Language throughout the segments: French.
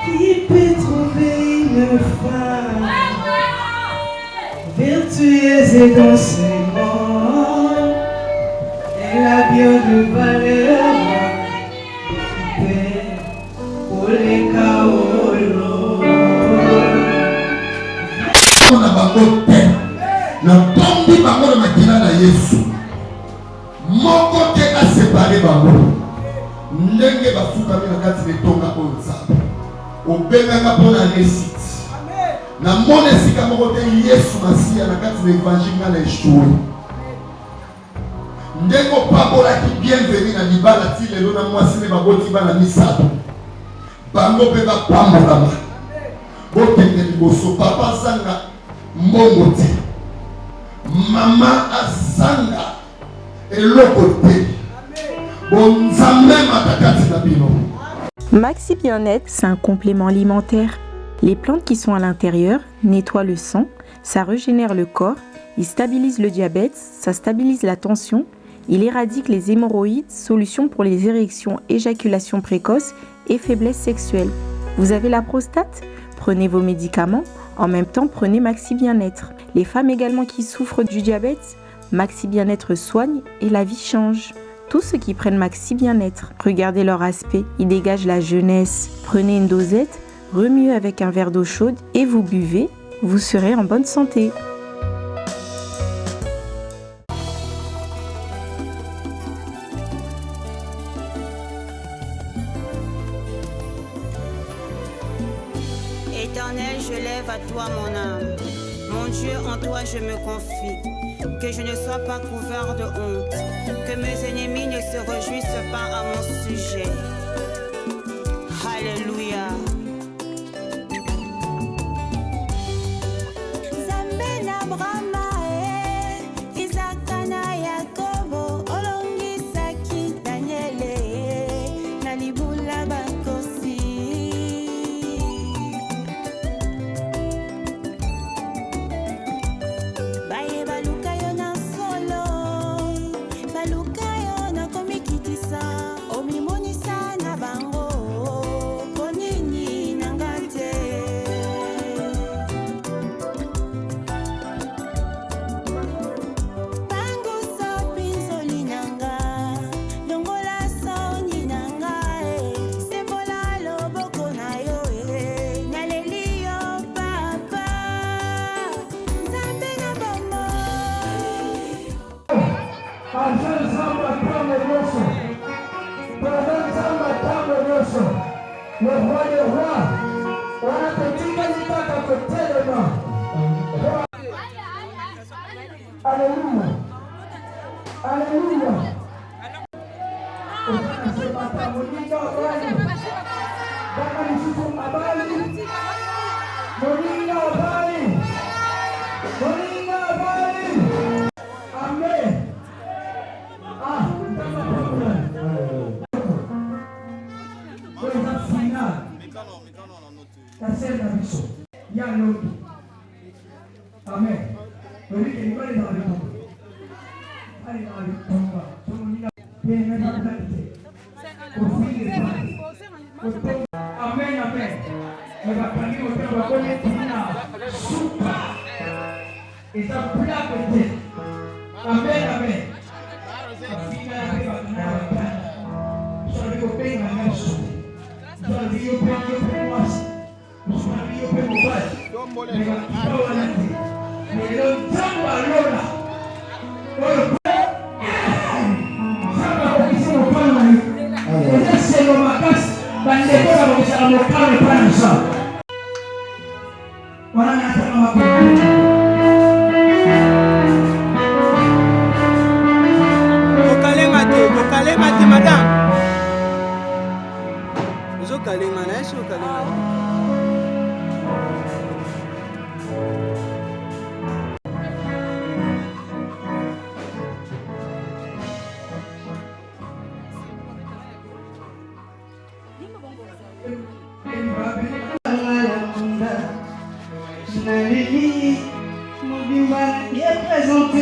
Qui peut trouver une femme vertueuse et dans ce monde? Elle a bien de valeur pour les kaolo. On a bango te na tombi bango na makila na Yesu moko te a séparé bango ndenge bafukami na kati de tonga oyo nzambe obengaka mpona réussite na mona esika moko te Yesu Masiya na kati na évangile nga na eshue ndenge opabolaki bienvenu na libala ti lelo na mwasi nde baboti bana misato bango mpe bapambolama bokende liboso papa azanga mbongo te mama azanga eloko te bonzambe matakati na bino. Maxi Bien-être, c'est un complément alimentaire. Les plantes qui sont à l'intérieur nettoient le sang, ça régénère le corps, il stabilise le diabète, ça stabilise la tension, il éradique les hémorroïdes, solution pour les érections, éjaculation précoce et faiblesse sexuelle. Vous avez la prostate? Prenez vos médicaments, en même temps prenez Maxi Bien-être. Les femmes également qui souffrent du diabète, Maxi Bien-être soigne et la vie change. Tous ceux qui prennent Maxi Bien-être, regardez leur aspect, ils dégagent la jeunesse. Prenez une dosette, remuez avec un verre d'eau chaude et vous buvez, vous serez en bonne santé. Éternel, je lève à toi mon âme. Mon Dieu, en toi je me confie. Que je ne sois pas couvert de honte. Que mes ennemis ne se réjouissent pas à mon sujet. Alléluia. Le roi des rois, on a petit candidat à côté de moi. Alléluia. Alléluia. Amen. Amen. Amen, amen. Amen, amen. Présenté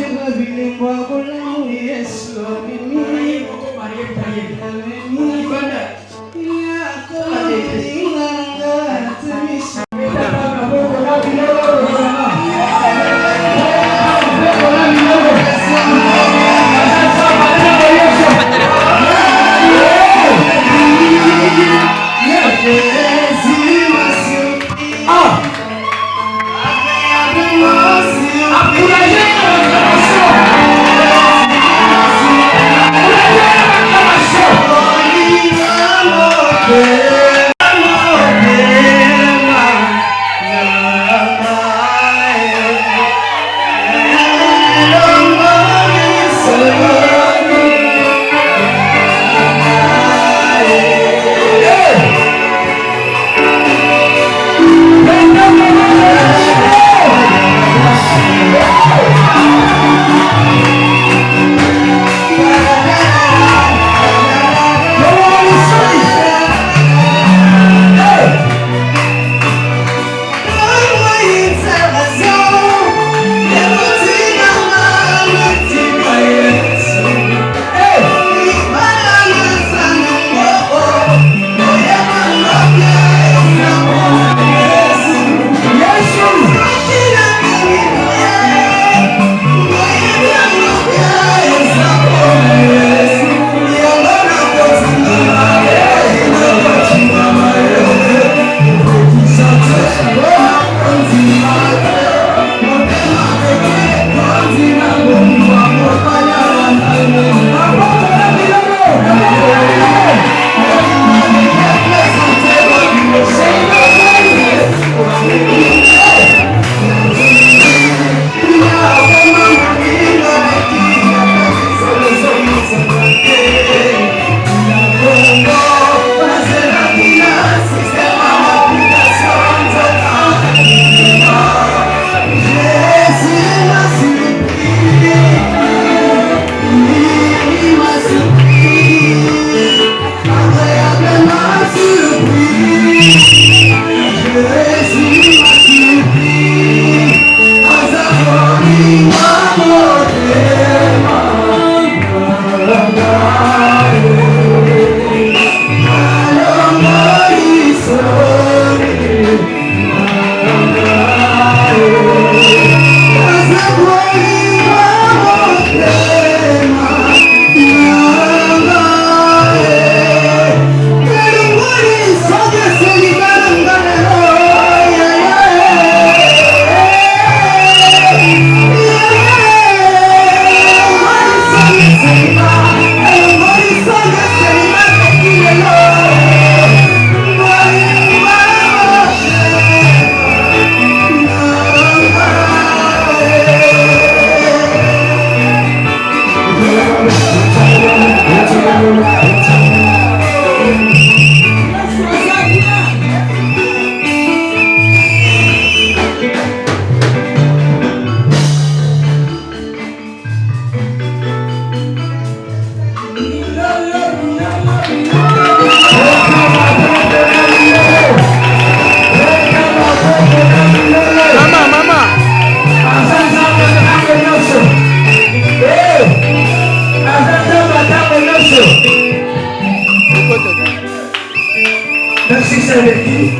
Serveti.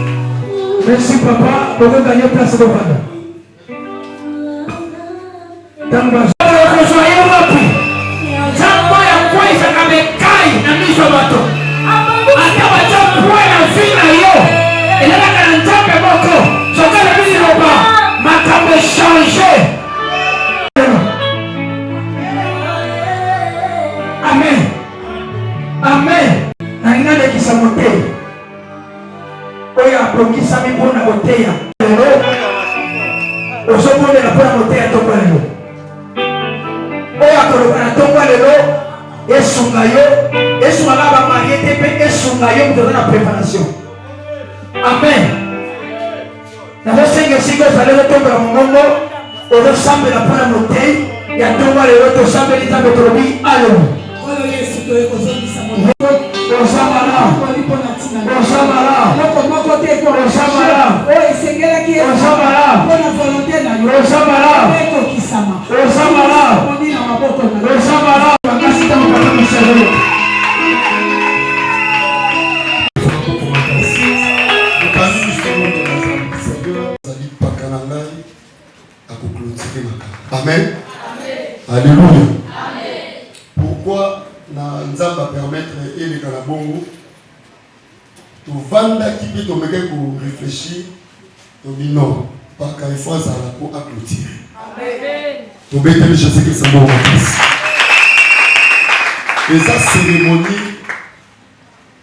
Merci papa. Pour vous gagner place de Vanda. Tamba. Joyeux wapi. Jambo ya kwanza kamekai na miso bato. Atawa jambo na fina yo. Elaka kana ntambe moko. Sokala bili roba. Makambe changer. Amen. Amen. Na ingane kisamote. Oya promisa mi bona boteya. Osomone na bona boteya to lelo. Oya koloka na tongwa lelo. Esunga yo. Esunga ba mariete pe esunga yo mutona na préparation. Amen. Na bosenga sigo zalelo tomba na mongo. Ozo sambe na bona boteya. Ya tongwa lelo to sambe litambe torobi alo. Osamara, Osamara, Osamara, Amen. Alléluia. Pourquoi na nzamba permettre et les kanabongo to vanda qui peut tomber pour réfléchir to dit non pas qu'à fois ça la pour applaudir. Amen. To bête je sais que c'est bon en place. Et ça cérémonie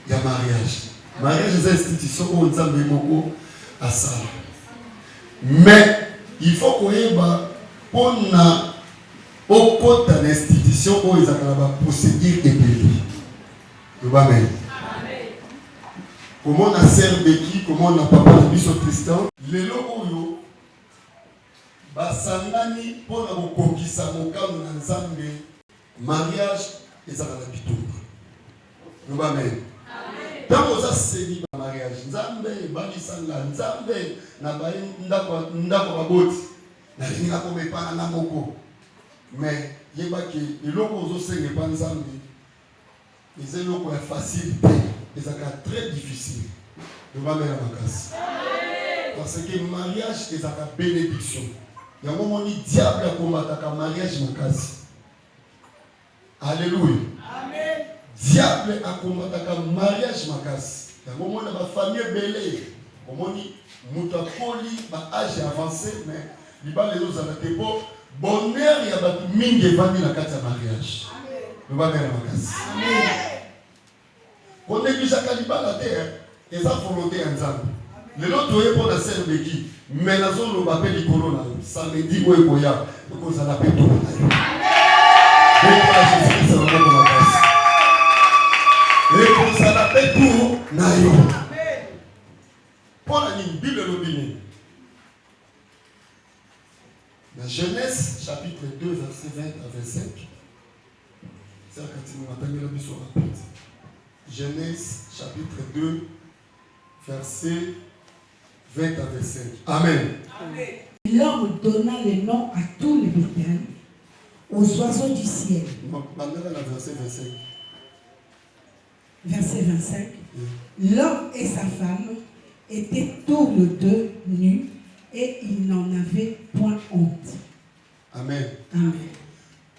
il y a mariage. Mariage c'est une institution où nzamba beaucoup à ça. Mais il faut qu'on ait pour na au côté de l'institution où ils ont la procédure épelée. Amen. Comment on a servi qui, comment on a papa de Bissot Tristan, les locaux, basangani pour la conquista moka na nzambe mariage et ça la bitumba. Amen. Tant que ça c'est dit mariage, nzambe balisanga nzambe na ba ndako baboti na linga ko mepana na moko. Mais il y a des gens qui ont fait des choses facilité, et ça très difficile. De ma mère à ma casse. Parce que le mariage est une bénédiction. Il y a un moment où le diable a combattu le mariage à ma casse. Alléluia. Amen. Diable a combattu le mariage à ma casse. Il y a un moment où la famille est belle. Au moment où il a âge avancé, mais il y a des choses à la table. Bonheur, il y a des mingi qui vendent la carte de mariage. Nous allons faire la casse. On néglige à Kaliba la terre, et ça volonté ensemble. Le lot est pour la scène de qui? Mais la zone où on appelle les colons, ça me dit où est Koya, donc ça l'appelle tout le monde. Et pour la Jésus, ça va pour la casse. Et pour ça l'appelle tout Nayo. Pour la Bible de l'Obéni. La Genèse, chapitre 2, verset 20 à 25. C'est quand tu m'entends la mission rapide. Genèse, chapitre 2, verset 20 à 25. Amen. L'homme donna le nom à tous les bétails, aux oiseaux du ciel. Verset 25. Verset 25. L'homme et sa femme étaient tous les deux nus. Et il n'en avait point honte. Amen. Amen.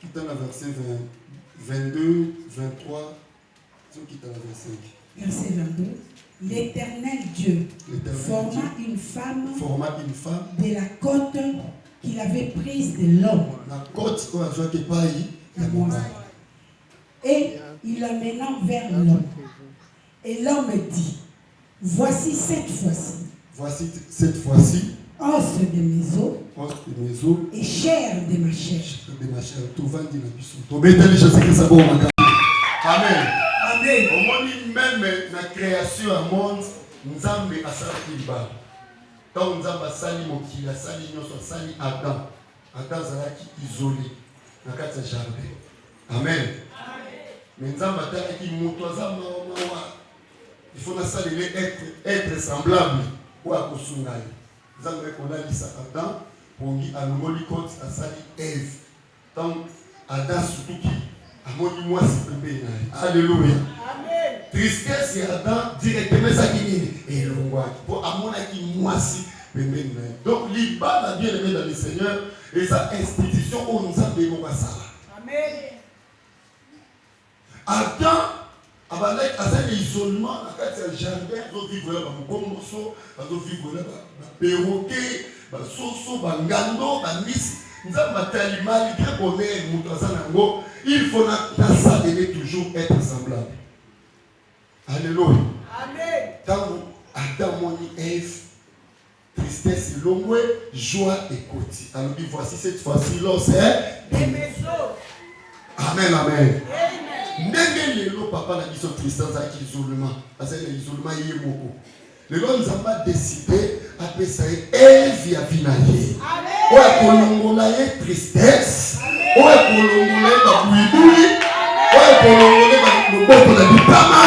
Quittons la verset 22, 23, quittons la verset 5. Verset 22. L'Éternel Dieu forma une femme de la côte qu'il avait prise de l'homme. La côte qu'on a joué que paille. Et il l'amena vers l'homme. Et l'homme dit, voici cette fois-ci. Os de mes os et chair de ma chair. Amen. Amen. Au monde même la création du monde, nous avons à Salibba. Tant nous avons sali mokila, sali nyoso, sali Adam. Adam zalaki isolé dans le jardin. Amen. Mais nous avons qui il faut être semblable ou à Kosungai. Nous avons reconnu ça Adam pour qu'il a nommé côte à sali Ève. Donc Adam surtout qui a moni moi c'est bébé. Alléluia. Amen. tristesse ya Adam directement ça qui nini elongwaki pour amonaki mwasi pembeni na ye. Donc libala bien aimé dans le Seigneur et sa institution au nzambe ebonga sala. Amen. Adam abalek azali isolement na kati ya jardin azovivre là bamukomboso azovivre là baperroquet basoso bangando bamisi nzambe atali malgré bonheur moto aza nango il faut na ça devait toujours être semblable. Alléluia. Amen. Tango Adam moni Ève tristesse longue joie et côté. Alors voici cette fois-ci là c'est des maisons. Amen amen. Ndenge lelo papa na biso tristesse avec isolement. Parce que l'isolement y est beaucoup. Le gars nous a pas décidé après ça Ève ya vinaye. Amen. Ouais kolongola ye tristesse. Ouais kolongola ye babuibui. Ouais kolongola ba loboko na bitama.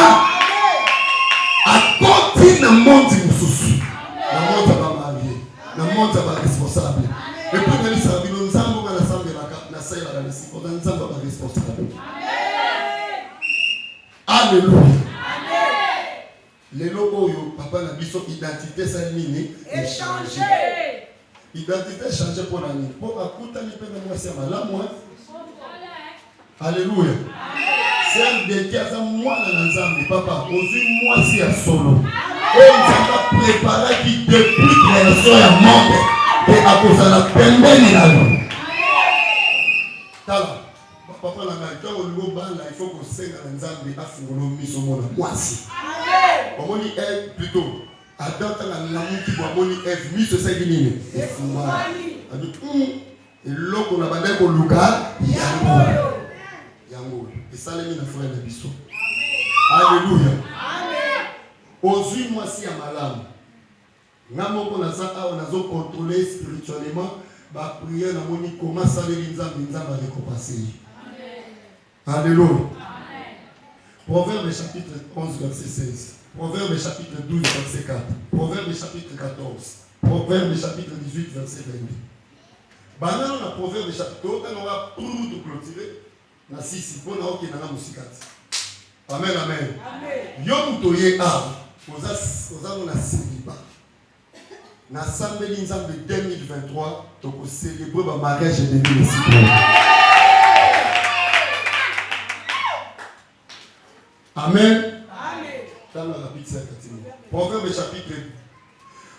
À côté na monde mususu. Na monde ba marié. Na monde ba responsable. Et puis dans les sabino nzambo na sambe na sai la na siko na nzambo ba responsable. Alléluia. Amen. Les locaux, papa n'a biso identité ça nini échanger. Identité changer pour la nuit. Pour akuta ni pena moi c'est malamu. Alléluia. C'est un défi à ça moi na nzambe papa. Ozi moi si à solo. Et nous avons préparé qui depuis création ya monde et à cause de la pembeni na nous. Tala. Papa la maison au niveau bala il faut qu'on saigne dans nzambe afungolo miso mona mwasi. Amen. Omoni Ève plutôt. Adam tala lamuki bo omoni Ève miso saigne nini? Efuma. Adu et loko na bande ko luka yango. Yango. Et ça les na frère na biso. Alléluia. Amen. Ozui mwasi ya malamu. Ngamoko na za a on azo contrôler spirituellement ba prière na moni comment ça les nzambe nzambe récompenser. Alléluia. Amen. Proverbe chapitre 11 verset 16. Proverbe chapitre 12 verset 4. Proverbe chapitre 14. Proverbe chapitre 18 verset 22. Banana na proverbe chapitre on va tout clôturer na sisi pour na okena na musikati. Amen amen. Amen. Yo mutoye a oza na célibat. Na sambeli nzambe 2023 toko célébrer ba mariage de l'église. Amen. Amen. Dans la rapide Proverbe chapitre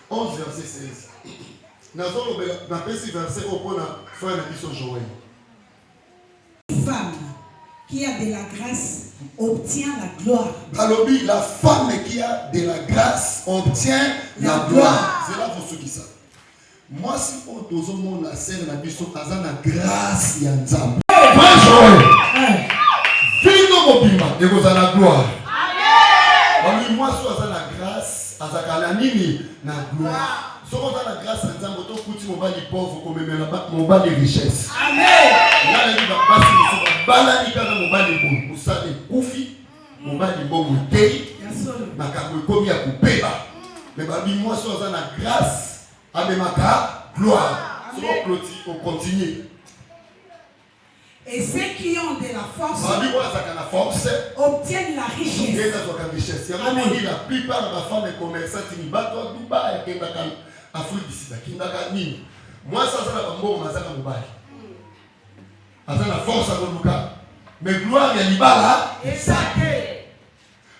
11 verset 16. Nazolo na pesi verset au point frère na biso Joël. Femme qui a de la grâce obtient la gloire. Balobi la femme qui a de la grâce obtient la gloire. C'est là pour ceux qui savent. Moi si on tozo mon la sœur na biso azana grâce ya nzambe. Frère Joël. Fino mobimba ekoza na gloire. Amen. Bami moi so aza na grâce azakala nini na gloire. So aza na grâce nzambo to kuti mobali pauvre komemela mobali richesse. Amen. Ngala ni basi so bala ni kana mobali bon usale kufi mobali bon tei makambo ekomi ya kupeba. Mais bami moi so aza na grâce abemaka gloire. So on continue. Et ceux qui ont de la force obtiennent la richesse. Amen. La plupart de la femme commerçante qui battent au Dubaï et en Afrique d'ici, qui n'a pas mis. Moi, ça, c'est la bombe, ça, c'est Dubaï. Ça, la force à Dubaï. Mais gloire, il y a l'ibala.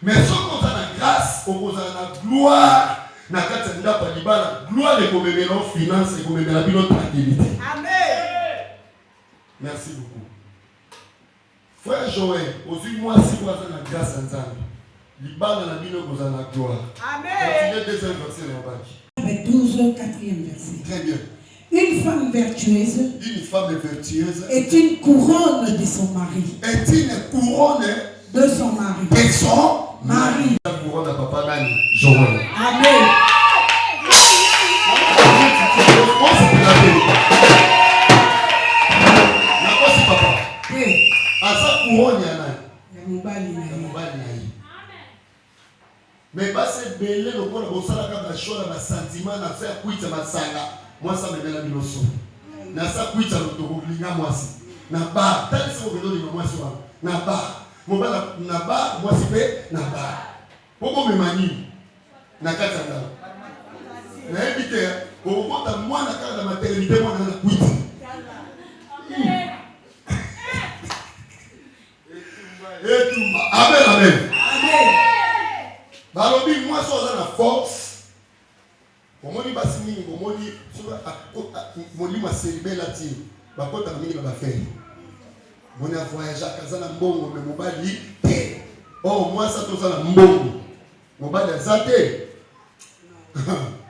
Mais ce qu'on a la grâce, on a la gloire. Na kati nda pa libala, gloire et comme mélange finance et comme mélange tranquillité. Amen. Merci beaucoup. Frère Joël, aujourd'hui, moi, si vous avez la grâce en Zambie, l'Ibala n'a bino vous en a gloire. Amen. Continuez deuxième verset dans le bac. 12, 4e verset. Très bien. Une femme vertueuse est une couronne de son mari. Est une couronne de son mari. De son mari. La couronne à papa Nani, Joël. Amen. Couronne ya mobali na ye. Mais base belé le pona bosala ka ba chola ba sentiment na sa kuita masanga. Moi ça me bela binoso. Na sa kuita lotoko blinga mwasi. Na ba tali se obelo ni mwasi wa. Na ba Mobala na ba, moi si pe na ba. Pourquoi me mani na katanga? Na éviter pour monter moi na carte de maternité moi na kuiti. Et tout. Amen, amen. Amen. Balobi moi so na force. Bomoni basi mingi bomoni so molima célibé lati. Bakota mingi na ba faire. Moni a voyagé kazana mbongo me mobali te. Oh moi ça tozana mbongo. Mobali azate.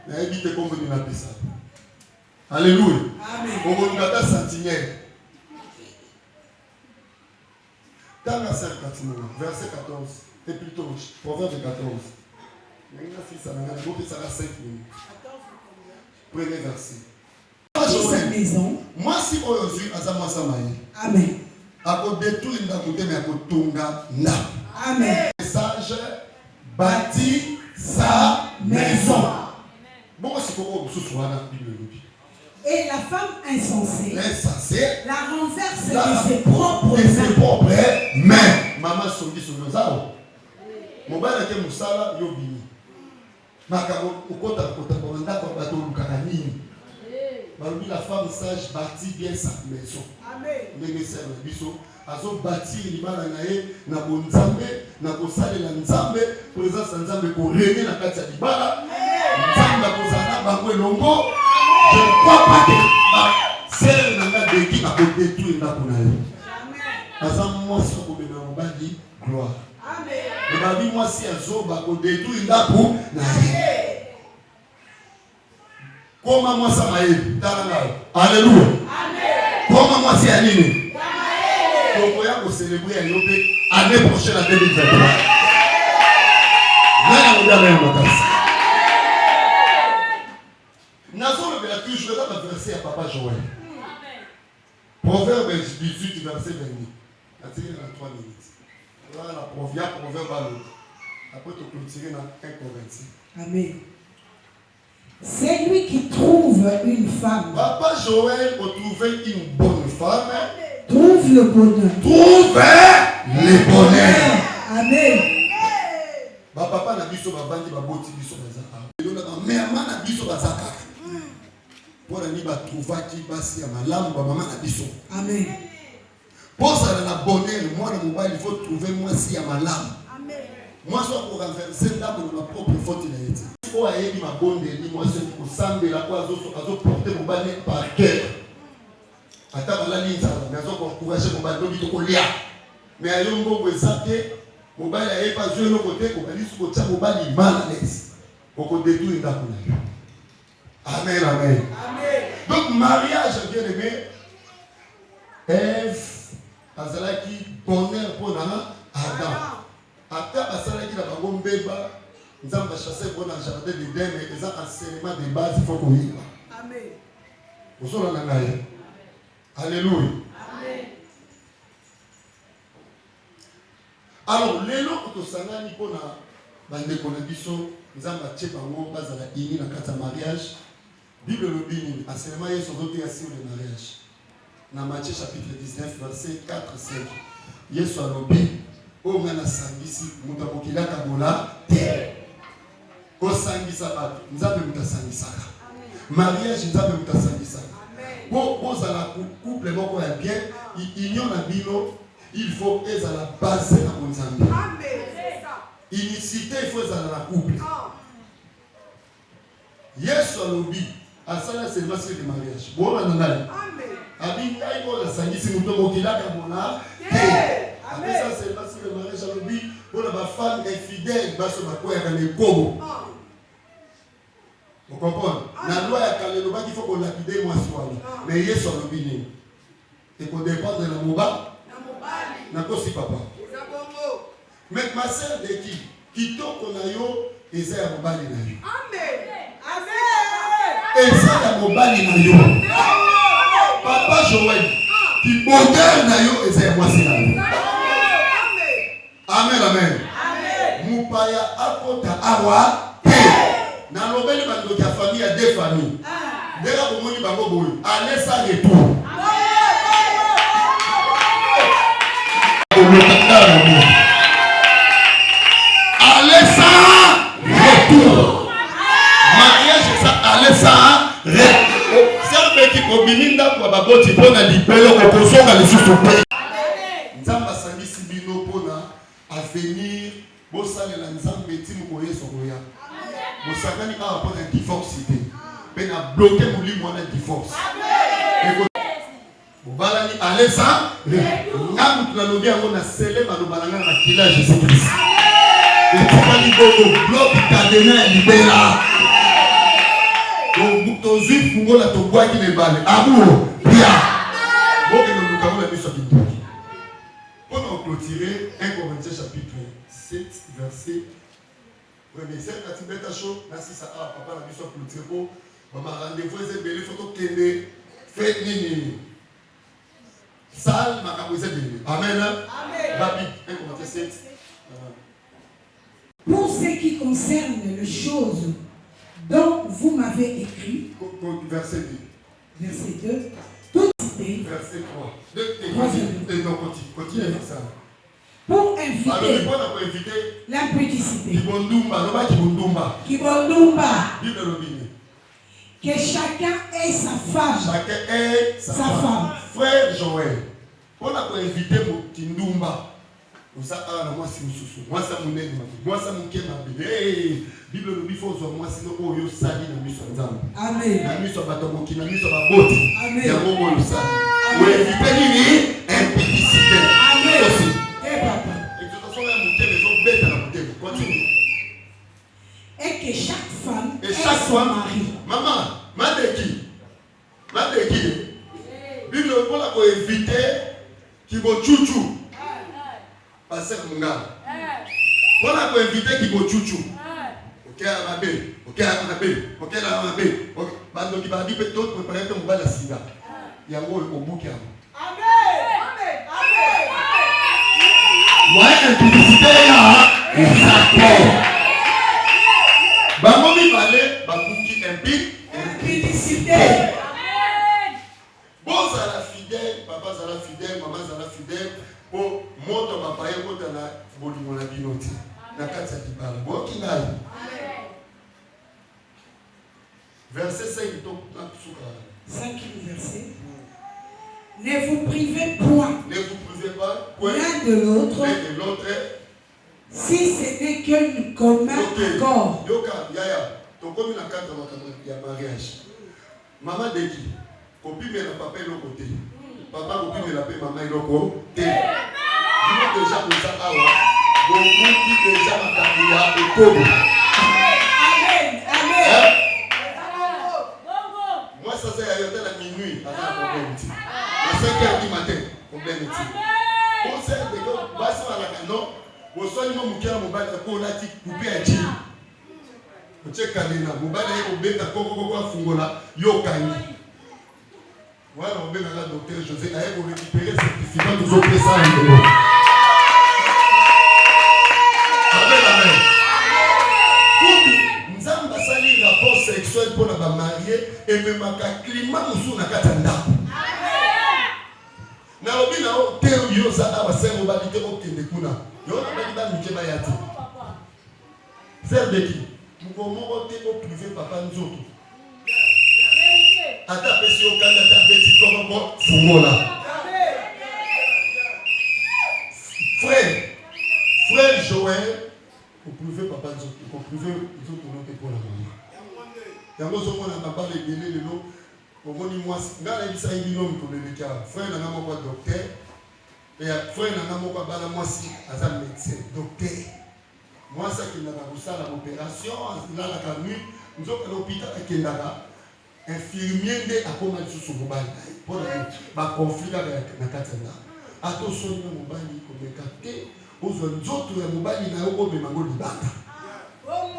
Na éviter comme ni na pesa. Alléluia. Amen. On va ta sentinelle. Dans la verset 14, et plutôt Proverbe 14. Maintenant, si ça n'a pas ça 5 minutes. Premier verset. Sa maison. Moi, si aujourd'hui, Azama Samaï. Amen. À détruire une côté, mais à Tunga na. Amen. Message bâtit sa maison. Bon, c'est pour vous ce soir dans la Bible. Et la femme insensée la renverse de ses propres mains. Maman songi sur nos arbres. Mon père était Moussala, Yobini. Makaro, au côté de Bonda, pour bateau Lukanini. La femme sage bâtit bien sa maison. Amen. Les messieurs, les bisous. Azo bâtir l'imana nae, na bonzambe, na kosale la nzambe, présence nzambe ko régner na kati ya libala. Nzambe kozana bango longo. Je ne crois pas que c'est le nom de qui a détruit la ponaille. Amen. Moi, si on peut dire gloire. Amen. Le babi moi si azo ba ko détruit la ponaille. Comment moi ça m'a aidé? Alléluia. Amen. Comment moi si anime? Donc on va célébrer à l'année prochaine à 2023. Là on va même Nazon le Bélatus, je vais dans le verset à Papa Joël. Proverbe 18, verset 22. Attirez dans 3 minutes. Là, la proverbe à l'autre. Après, tu clôturer dans 1 Corinthiens. Amen. C'est lui qui trouve une femme. Papa Joël a trouvé une bonne femme. Trouve le bonheur. Trouve le bonheur. Amen. Papa n'a biso babandi baboti biso bazaka. Mais maman n'a biso bazaka. Pour aller trouver qui passe à ma lampe, maman a biso. Amen. Pour ça, dans la bonheur, moi, dans mon il faut trouver moi si à ma lampe. Amen. Moi, je dois renverser l'âme de ma propre faute. Il a été. Pour aller ma bonne délit, moi, c'est pour s'embêter la quoi, porter mon balai par cœur. Attends, la ligne, ça va. Mais je dois encourager mon balai, de colia. Mais à Yongo, vous savez, mon balai n'est pas joué de l'autre côté, mon balai, mon balai mal à l'aise. Pour qu'on détruise la couleur. Amen, amen. Donc, mariage, bien aimé, Ève, azalaki bonheur pour Adam. Après, azalaki la bango mbeba, nous avons chassé pour le jardin d'Éden, mais ils ont enseignement de base, il faut qu'on y va. Amen. Vous avez un Alléluia. Amen. Alors, les lots que tu as dit pour la déconnexion, nous avons acheté bango base à la ini dans le mariage. Bible le bini, enseignement est sur le mariage. Dans Matthieu chapitre 19, verset 4 5. Yesu alobi, o ngana sangisi, muta bokila kabola, te. Ko sangisa batu, nzabe muta sangisaka. Mariage nzabe muta sangisaka. Pour la couple moko ya bien, union na bino, il faut que ça la base na bonzambe. Amen. Unicité, il faut ça la couple. Yesu alobi, asala c'est le masque de mariage. Bon na nani. Amen. Abi ngai ko la sangisi muto mokila kabona. Amen. Ça c'est le masque de mariage alobi, pour la femme infidèle baso bakoya kana kobo. Vous comprenez? La loi ya Kaleloba qu'il faut qu'on lapide moi soir. Mais Yesu alobi ni. Et qu'on dépend de la moba. Na kosi papa. Mais ma sœur de qui to konayo eza ya mobali na yo. Amen. Amen. Eza ya mobali na yo. Papa Joël, qui bonheur na yo eza ya mwasi na yo. Amen. Amen. Mupaya akota awa te. Na lobeli bando ya famille ya deux familles. Dès que vous bango boy, allez sans retour. Allez ça, retour. Mariage, ça, allez ça, retour. C'est un qui combine pour la botte, pour la libérer, au poisson, à l'issue. Nzamba sandi sibino pona avenir bosale la nzambe timu koye sokoya bosakani a pona divorce te pena bloquer muli mwana divorce bobala ni alesa ngam tunalobi yango na sele malobalanga na kila Jésus Christ et tukali gogo bloc cadena libera donc tozui fungola tobwaki le bale amour bia boke no lukamo la biso kintu. Pour clôturer 1 Corinthiens chapitre 7, verset 1er. C'est quand tu mets ta chose, là si ça a, papa la mission clôturer pour maman rendez-vous, c'est belle photo qu'elle fait nini. Salle, ma capoise belle. Amen. Rapide. 1 Corinthiens 7. Pour ce qui concerne les choses dont vous m'avez écrit, verset 2. Verset 2. Toute cité. Verset 3. Continue avec ça. Pour inviter alors, l'impudicité. Kibondumba. Que chacun ait sa femme. Chacun ait sa femme. Frère Joël, on a invité mon Kindumba. Moi, c'est moi, ça mon aide, moi, ça mon kema. Bible nous dit faut moi sinon oh yo sali na miso nzambe. Amen. Na miso batongo kina miso baboti. Amen. Ya bongo yo sali. Vous invitez nini impudicité. Amen. Aussi. Papa. Et de toute façon là mon kema ils ont bête à la bouteille. Continue. Et que chaque femme et chaque femme mari. Maman, madeki. Bible pour la ko inviter qui go chouchou. Passer munga. Pour la ko inviter qui go chouchou. Ok, bando qui va dire que tout préparer ton bal à sida. Il y a un au bout qui a. Amen. Moi, impudicité là, exactement. Bango mi balé, bakuki impudicité. Bon, ça la fidèle, papa ça la fidèle, maman ça la fidèle. Pour monter ma paille, monter la bolimo la binoti. La carte ça qui parle. Bon, qui n'a. Verset 5, verset. Ne vous privez point. Ne vous privez pas. L'un de l'autre. Si ce n'est qu'un commun accord. Yoka, yaya. Ton commun à quatre il y a mariage. Maman Deki. Copie mais la papa est l'autre côté. Papa copie mais la paix maman est l'autre côté. Dis-moi déjà pour ça. Donc vous qui déjà ma carrière et comme. Amen. Moi, ça c'est à minuit, à problème. À 5h du matin, problème. On sait que vous passez à la canon, vous soignez mon cœur, mon bas, pour la tique, couper un jean. Vous checkez Kalina, vous battez au bête à Koko Fungola, Yokani. Voilà, on met la docteur José, allez vous récupérer le certificat, vous offrez ça à l'intérieur. Amen. Nzamba sali rapport sexuel pour la mariée et même un climat musu na katanda. Na obi na o te yo za aba se mo balite o kende kuna. Yo na bali ba mike ba yati. Faire de qui? Mo mo te o privé papa nzoto. Ata pesi o kanda ta beti comme moi fumola. Frère Joël, vous pouvez papa nzoto, vous pouvez nzoto no te pour la maman. Yango somo na papa le belé le lo. Omoni moi ngala bisa ibino mtoleleka. Frère na moko docteur. Et frère na moko bala moi si aza médecin, docteur. Moi ça qui na ba la opération, là la nuit, nous à l'hôpital akendaka. Infirmier de akoma susu mobali. Pour ba conflit na katana. Ato soni na mobali ko mekate. Ozo nzoto ya mobali na yo ko memango libanda.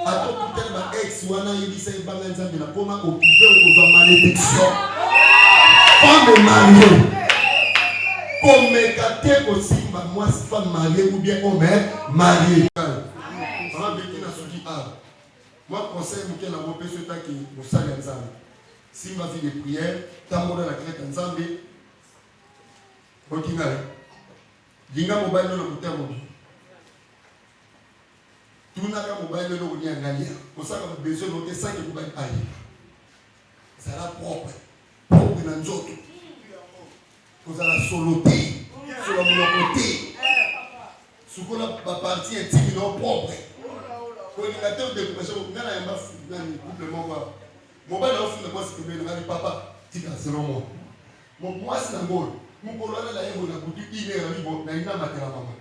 Ato peut-être ma ex wana yebisa ebanga nzambe na koma occupé okozwa malédiction. Femme mariée. Komekate kosimba mwasi femme mariée ou bien homme marié. Maman beki na soki a. Moi conseil muke na mope sota ki mosali nzambe. Simba vie de prière, tambola la crête nzambe. Okinga. linga mobile no kutamo tunaka mobile no kunyangalia kosaka besoin no ke 5 mobile ali sera propre na nzoto kozala soloté sur la monocoté sukola ba partie intime no propre coordinateur de communication ngana yamba funa complément quoi mobile no funa moi c'est que ngani papa tika selon moi moi c'est un goal mukolo la yebo na kutu ile ya libo na ina matela mama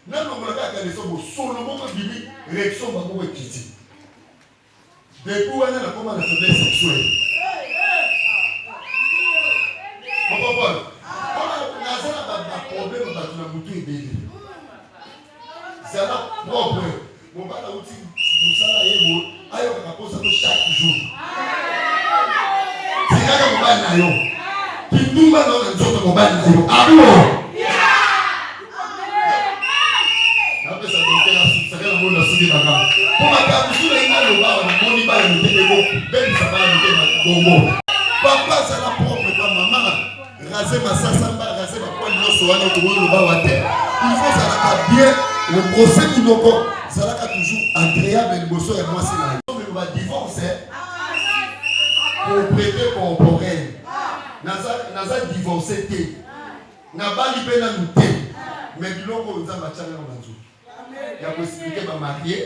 na no mona ka leso bo solo moko bibi réaction ba ko kiti depuis wana na koma na faiblesse sexuelle papa on a ça ba problème ba tuna mutu ebele c'est la propre mon bala outil musala yebo ayo ka posa ko chaque jour c'est ka mo ba na yo kindumba na nzoto mo ba na yo abo na pesa dote na sakala mo na sugi na ka kuma ka busula ina lo ba na moni ba na tele ben sa ba na tele bongo papa ça la propre pa maman raser ma sasamba raser ma pointe no so wana ko lo ba wa te il faut ça la bien le procès inoko ça la toujours agréable le bosso et moi c'est là on va divorcer propriété corporelle naza divorcé te na bali pe na muté mais biloko nzamba tchanga na nzu ya ko expliquer ba marié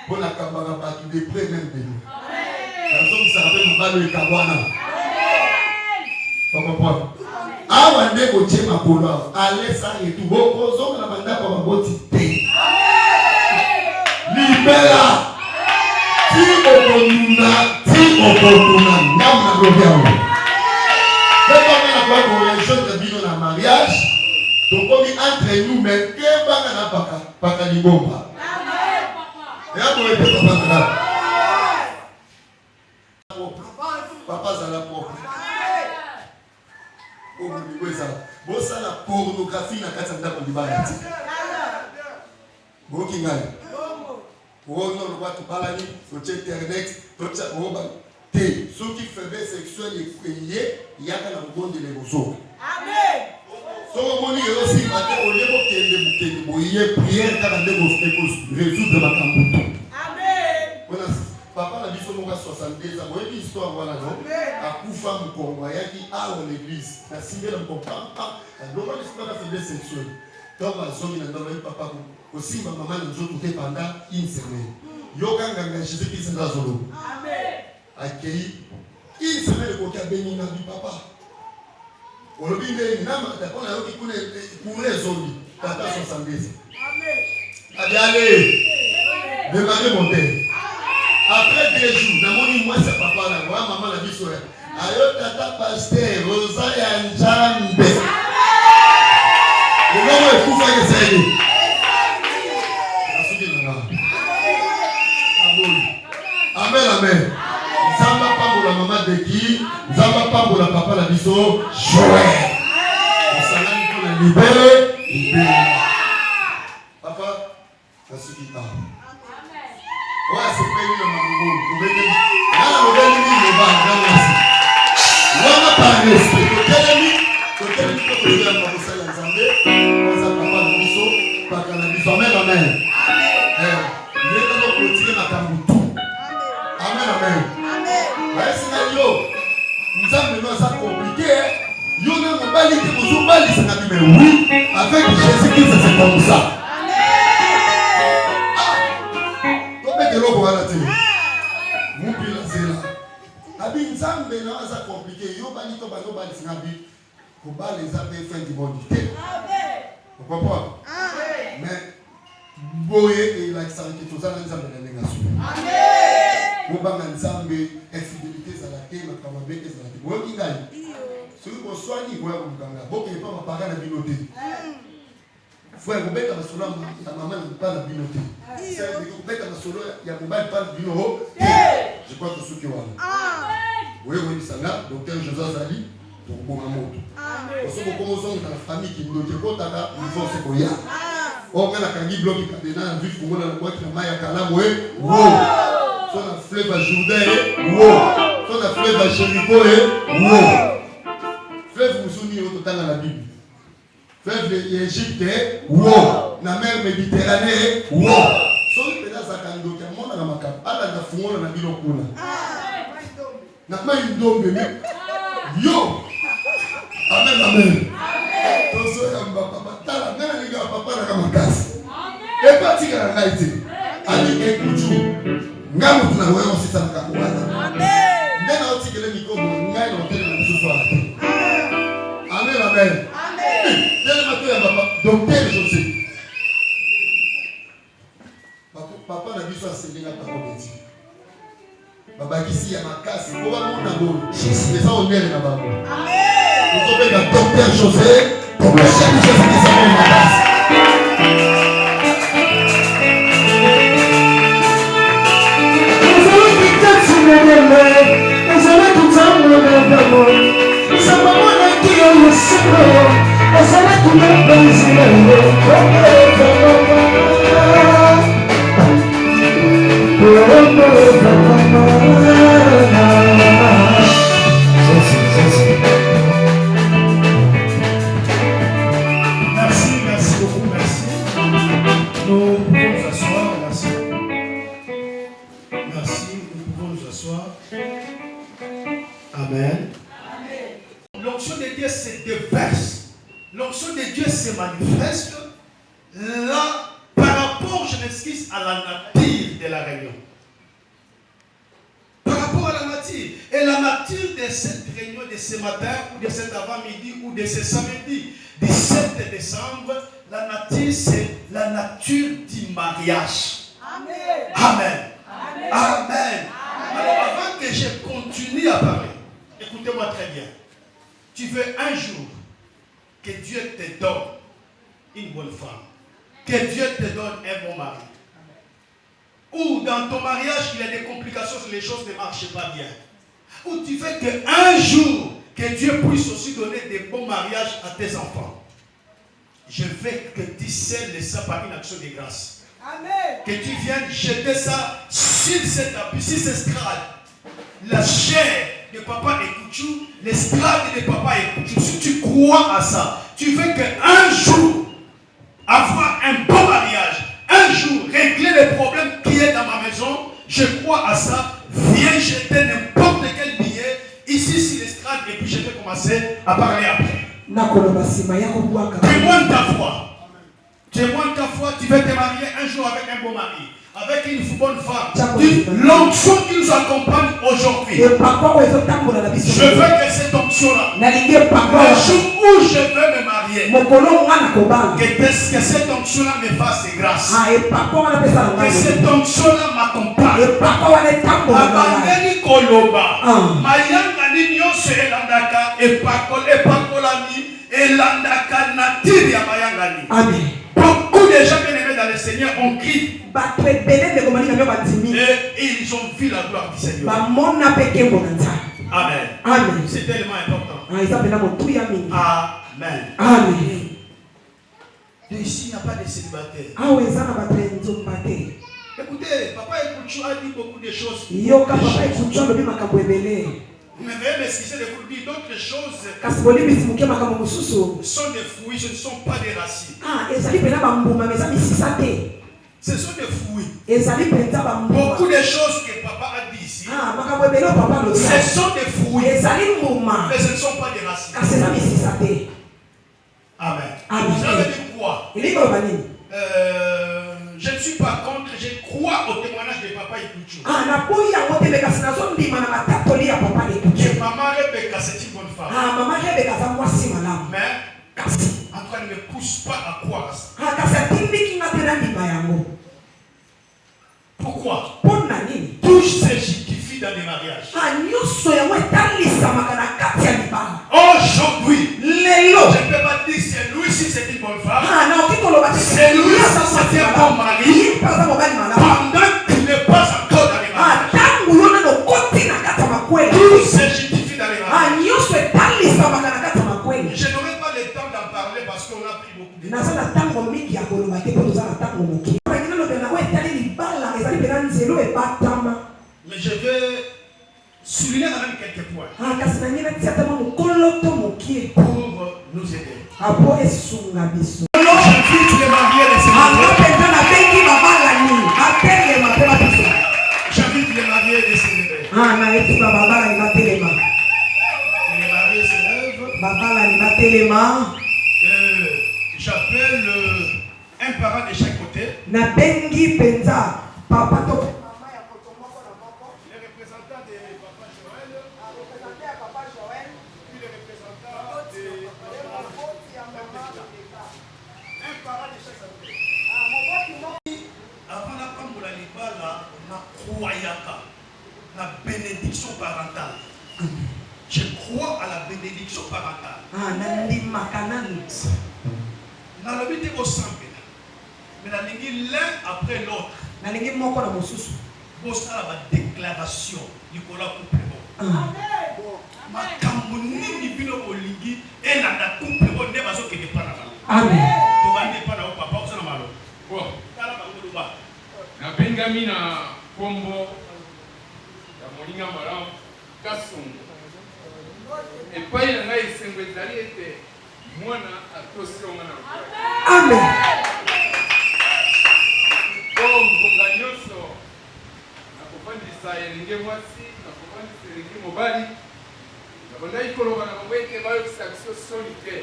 pour la kabara ba tout de près même de nous amen donc ça va me balo ekabwana papa awa nde ko chema polo allez ça et tout boko zonga na banda kwa baboti te libera ti okonuna namna robiao pour les jeunes de bino na mariage donc on est entre nous mais que banga na paka libomba et à toi papa za la propre au niveau ça bossa la pornographie na kata ndako libala ti boki ngai on no ba to balani sur internet to cha oba te ceux qui faiblesse sexuelle et prier yaka na monde les bozo amen so moni aussi maté au lieu que de boyer prière quand de go résoudre ma kambuto amen voilà papa la biso monga 72 ans moi histoire voilà non akufa mkongo yaki à l'église na singela mkongo donc l'histoire de faiblesse sexuelle donc azongi na ndolo papa aussi ma maman nous autres pendant une semaine yoka nganga Jésus Christ na zolo amen accueilli une semaine ko ka béni na bi papa olobi nde nama ta kona yoki kule pour les zombies tata 70 amen allez démarrer mon père après 2 jours na moni moi c'est papa na moi maman la biso ayo tata pasteur rosa ya njambe amen le nom est kufa yesaidi amen amen Zamba pambola maman de qui Zamba pambola papa la biso Joël salam pour la libérer papa ça suffit pas amen ouais c'est pas une maman vous venez là le venez le va dans la on va pas rester côté la maman ça la Zambé ça papa la biso papa la biso amen amen il est dans le tirer ma kambutu amen amen yo nzambe no ça compliqué yo na mobali te bozo bali ça mais oui avec Jésus Christ c'est comme ça amen to bete loko wala te mupi la zela abi nzambe no ça compliqué yo bali to bano bali ça bi ko bali ça be fin du monde te amen vous comprenez amen mais boye et la ça qui tout ça nzambe na nengaso amen mobanga nzambe infidélité za la terre kama beke za la terre woki ngai suri ko swani ko ya kumkanga boke pa mapaka na binote frère robeka basolo ya maman na pa na binote c'est de robeka basolo ya mobile pa bino je crois que ceux qui wana oui oui sanga docteur Joseph Zali pour bonga moto amen parce que comme on dans la famille qui nous dit ko taka niveau c'est ko ya o kana kangi bloki kadena na vif ko na kwa na maya kalamu wo son la fleuve à Jourdain wow son la fleuve à Jéricho wow fleuve musuni au total dans la Bible Fleuve d'Égypte, wow. La mer Méditerranée, wow. Soki pena zakando kia mona na makap. Ala na fungola na bilo kuna. Na mai ndombe me. Yo. Amen, amen. Tozo ya papa tala ngana liga papa na kamakasi. E pati kana ngaiti. Ali ekuchu. Ngamu tuna wewe sisa nakakuana. Amen. Ndena otikele mikobo ngai na hoteli na msusu wake. Amen, amen. Amen. Ndena matu ya papa docteur José. Papa na biso aselinga parobeti. Baba kisi ya makasi ko ba mona bo. C'est ça honneur na baba. Amen. Nous sommes le docteur José, pour le chef de Jésus qui s'appelle makasi. Merci beaucoup, merci. Nous pouvons nous asseoir, merci. Merci, nous pouvons nous asseoir. Amen. L'onction de Dieu se déverse. L'onction de Dieu se manifeste là par rapport, je m'excuse, à la nature de la réunion. Par rapport à la nature. Et la nature de cette réunion de ce matin, ou de cet avant-midi, ou de ce samedi, 17 décembre, la nature, c'est la nature du mariage. Amen. Amen. Amen. Amen. Alors avant que je continue à parler, écoutez-moi très bien. Tu veux un jour que Dieu te donne une bonne femme, que Dieu te donne un bon mari. Ou dans ton mariage, il y a des complications, les choses ne marchent pas bien. Ou tu veux qu'un jour, que Dieu puisse aussi donner des bons mariages à tes enfants. Je veux que tu scelles ça par une action de grâce. Amen. Que tu viennes jeter ça sur cette estrade. La chair de papa et Kouchou, l'estrade de papa et Kouchou. Si tu crois à ça, tu veux qu'un jour, avoir un bon mariage, un jour régler les problèmes qui est dans ma maison, je crois à ça. Viens jeter n'importe quel billet ici sur l'estrade et puis je vais commencer à parler après. Témoigne ta foi. Témoigne ta foi, tu veux te marier un jour avec un bon mari, avec une bonne femme. L'onction qui nous accompagne aujourd'hui. Je veux que cette onction-là, le jour où je veux me marier, que cette onction-là me fasse grâce. Que cette onction-là m'accompagne. Abandeni koloba. Mayanga ninyo se elandaka epakolami elandaka natiri ya mayanga ni. Amen. Beaucoup de gens bien aimés dans le Seigneur ont crié. Et ils ont vu la gloire du Seigneur. Amen. Amen. C'est tellement important. Amen. Amen. De ici, il n'y a pas de célibataire. Écoutez, papa Ekouchou a dit beaucoup de choses. Mais veuillez m'excuser de vous dire d'autres choses. Ce sont des fruits, ce ne sont pas des racines. Ce sont des fruits. Beaucoup de choses que papa a dit ici, ce sont des fruits, mais ce ne sont pas des racines. Amen. Vous avez dit quoi? Je ne suis pas contre, je crois au témoignage de papa Ekouchou. Que maman Rebecca, c'est une bonne femme. Mais après, ne me pousse pas à croire ça. Pourquoi? Tout se justifie dans les mariages. Aujourd'hui, je ne peux pas dire c'est lui si c'est une bonne femme. C'est lui si c'est un bon mari. Pendant qu'il n'est pas encore dans les mariages. Tout se justifie dans les mariages. Je n'aurai pas le temps d'en parler parce qu'on a pris beaucoup de temps. Mais je vais Souligner quand même quelques points. Ah, kasi na ngina certainement mukoloto mukie. Pour nous aider. Apo esunga biso. J'invite les mariés et les célibataires. J'invite les mariés et les célibataires. Ah, na etu babala ni batelema. Et les mariés se lèvent. Babala ni batelema. J'appelle un parent de chaque côté. Na bengi penza papa to mama ya kotomoko na moko. Les représentants de papa Joël. Représentant ya papa Joël. Puis les représentants de un parent de chaque côté. Avant la Pambola Libala, on a croyaka la bénédiction parentale. Je crois à la bénédiction parentale. Ah, nandi makanani. Dans le but au sang, mais la ligne l'un après l'autre. Na lingi moko na mosusu. Pour ça, la déclaration Nicolas couple. Ma kamuni ni bino olingi et la couple on ne va pas que pas là. Amen. To va ne pas là au papa ça na malo. Bon, Kala ba ngulu ba. na Benjamin na kombo ya molinga malamu kasongo epai na ngai esengo ezali ete mwana atosionga na Amen. po ngonga nyonso nakofandisa elenge mwasi nakofandisa elenge mobali nakondaki koloba na bango ete bayokisa biso soni te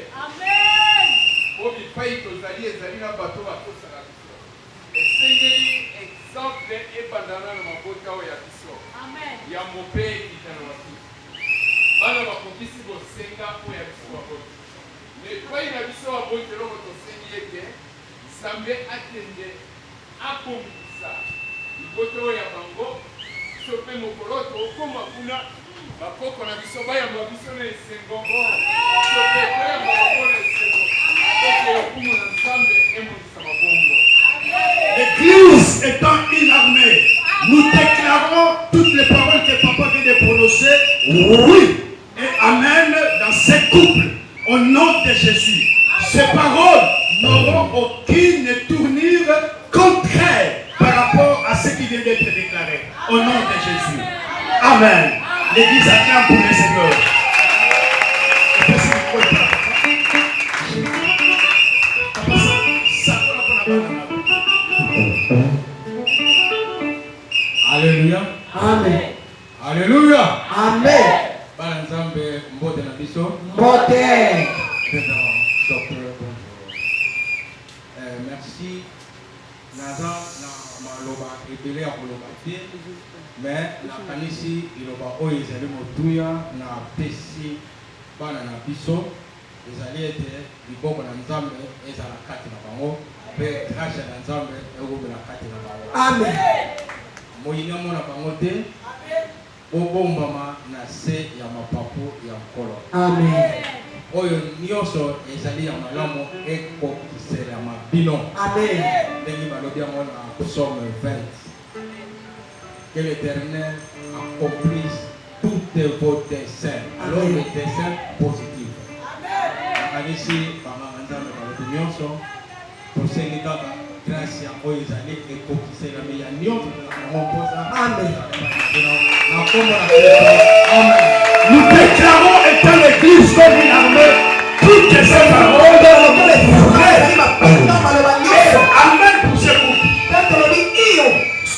po bipai tozali ezali na bato bakosaka biso esengeli exemple ebandana na mabota oyo ya biso ya mope ekita na basusu bana bakokisi bosenga oyo ya biso baboti epai na biso baboti eloko tosengi ete nzambe akende akomisa liboto oyo ya bango biso mpe mokolo tokoma kuna bakoko na biso bayamba biso na esengo biso mpe toyamba bango na esengo ete okumu na nzambe emonisa mabongo. L'église étant une armée, nous déclarons toutes les paroles que papa vient de prononcer, oui et amen dans ces couples, au nom de Jésus. Ces paroles n'auront aucune tournure contraire par rapport à ce qui vient d'être déclaré, au nom de Jésus. Amen. L'église acclame pour le Seigneur. Alléluia. Amen. Alléluia. Amen. Bana nzambe mbote na biso. Mbote. Merci. Naza na maloba ebele ya koloba te, mais nakanisi iloba oyo ezali motuya na pesi bana na biso ezali ete liboko na nzambe ezala kati na bango mpe grâce na nzambe ekomela kati na bango. Amen. Moyinga mona bango te bobombama na se ya mapapu ya nkolo. Amen. Oyo nyonso ezali ya malamu ekokisela mabino. Amen. Ndenge balobi yango na Psaume 20. Que l'Éternel accomplisse toutes vos desseins. Alors les desseins positifs. Akanisi banganga nzambe balobi nyonso tosengi kaka grâce ya oyo ezali ekokisela meya nyonso mposa. Amen. Nous déclarons étant l'église comme une armée, toutes ces paroles. Amen pour ce groupe.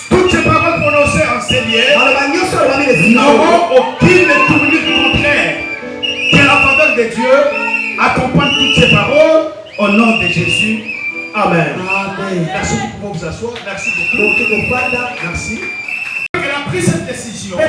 Toutes ces paroles prononcées en ces lieux n'auront aucune tournure contraire. Que la faveur de Dieu accompagne toutes ces paroles au nom de Jésus. Amen. Amen. Merci pour vous asseoir. Merci beaucoup. Merci. Elle a pris cette décision. Les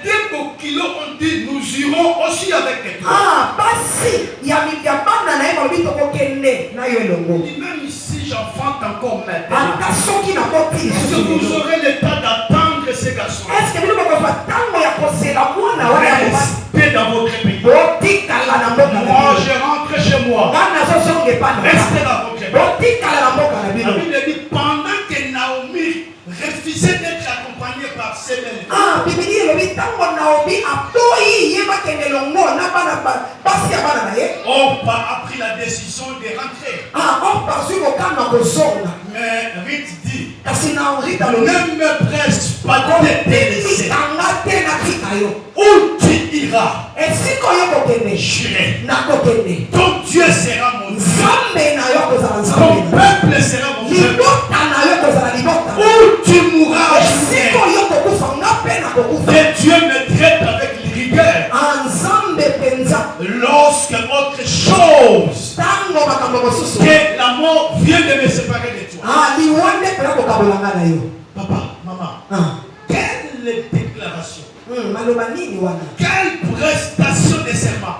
deux kilos ont dit nous irons aussi avec toi. Ah, basi ya bana na yeba bito kokende na yo elongo. Même si j'enfante encore maintenant, Ata soki na koti. est-ce que vous aurez le temps d'attendre ces garçons? Est-ce que bino ko fa tango ya kosela mwana wana ya basi? Restez dans votre pays. Botikala na mboka. Moi, je rentre chez moi. Bana zo songe pana. Restez dans votre pays. Botikala na mboka na La bino. Bible dit pendant que Naomi refusait d'être accompagnée par ses belles. Ah, Bible elobi tango Naomi atoyi yeba kende longo na bana basi ya bana na ye. Orpa a pris la décision de rentrer. Ah, on passe au kama kosonga. Mais Ruth dit Kasi na Rita lo ne me presse pas de te laisser. Tanga Ton Dieu sera mon Dieu. Ton Peuple sera mon peuple. Où tu mourras, et Dieu me traite avec rigueur. Lorsque autre chose que la mort vient de me séparer de toi. Papa, maman, quelle déclaration, quelle prestation de serment.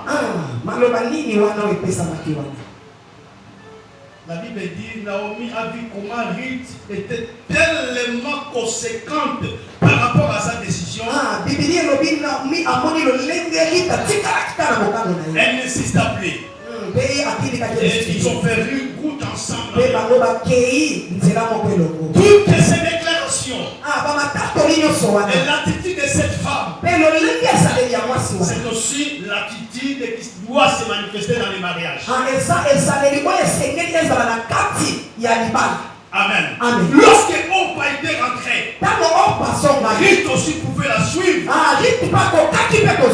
La Bible dit, Naomi a vu comment Ruth était tellement conséquente par rapport à sa décision. Elle n'insiste plus. Et ils ont fait une route ensemble. Toutes ces déclarations et l'attitude de cette femme, c'est aussi l'attitude qui doit se manifester dans les mariages. Amen. Lorsque Orpa était rentré, Ruth aussi pouvait la suivre.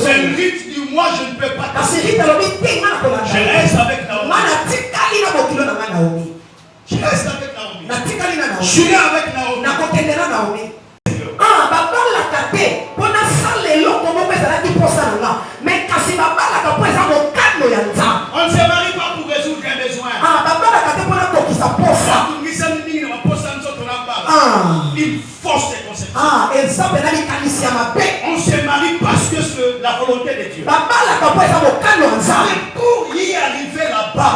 C'est Ruth dit, moi je ne peux pas. Je reste avec Naomi. Je reste avec Naomi. Je suis là avec Naomi. On ne se marie pas pour résoudre un besoin. Il force les conséquences. On se marie parce que c'est la volonté de Dieu. Mais pour y arriver là-bas,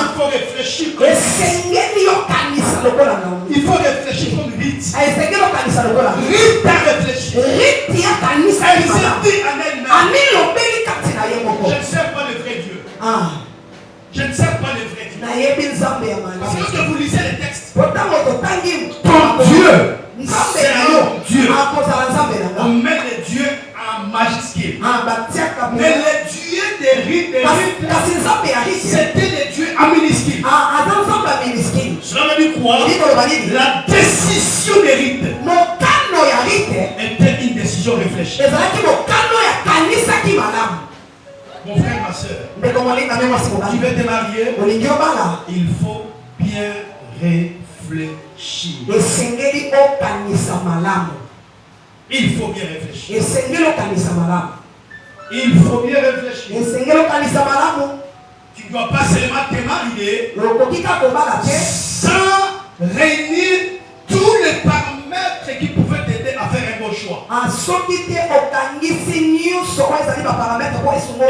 il faut réfléchir comme il faut réfléchir comme Ruth. Ruth a réfléchi. Elle s'est dit en elle-même, je ne sais pas le vrai Dieu. Je ne sais pas le vrai Dieu. Parce que lorsque vous lisez les textes, ton Dieu, c'est un Dieu. On met le Dieu en majuscule. Mais le Dieu de Ruth, c'était le Dieu en minuscule. Cela veut dire quoi? La décision de Ruth était une décision réfléchie. Mon frère, ma soeur, tu veux te marier, il faut bien réfléchir. Il faut bien réfléchir. Il faut bien réfléchir. Tu ne dois pas seulement te marier sans réunir tous les paramètres qui pouvaient t'aider à faire un bon choix.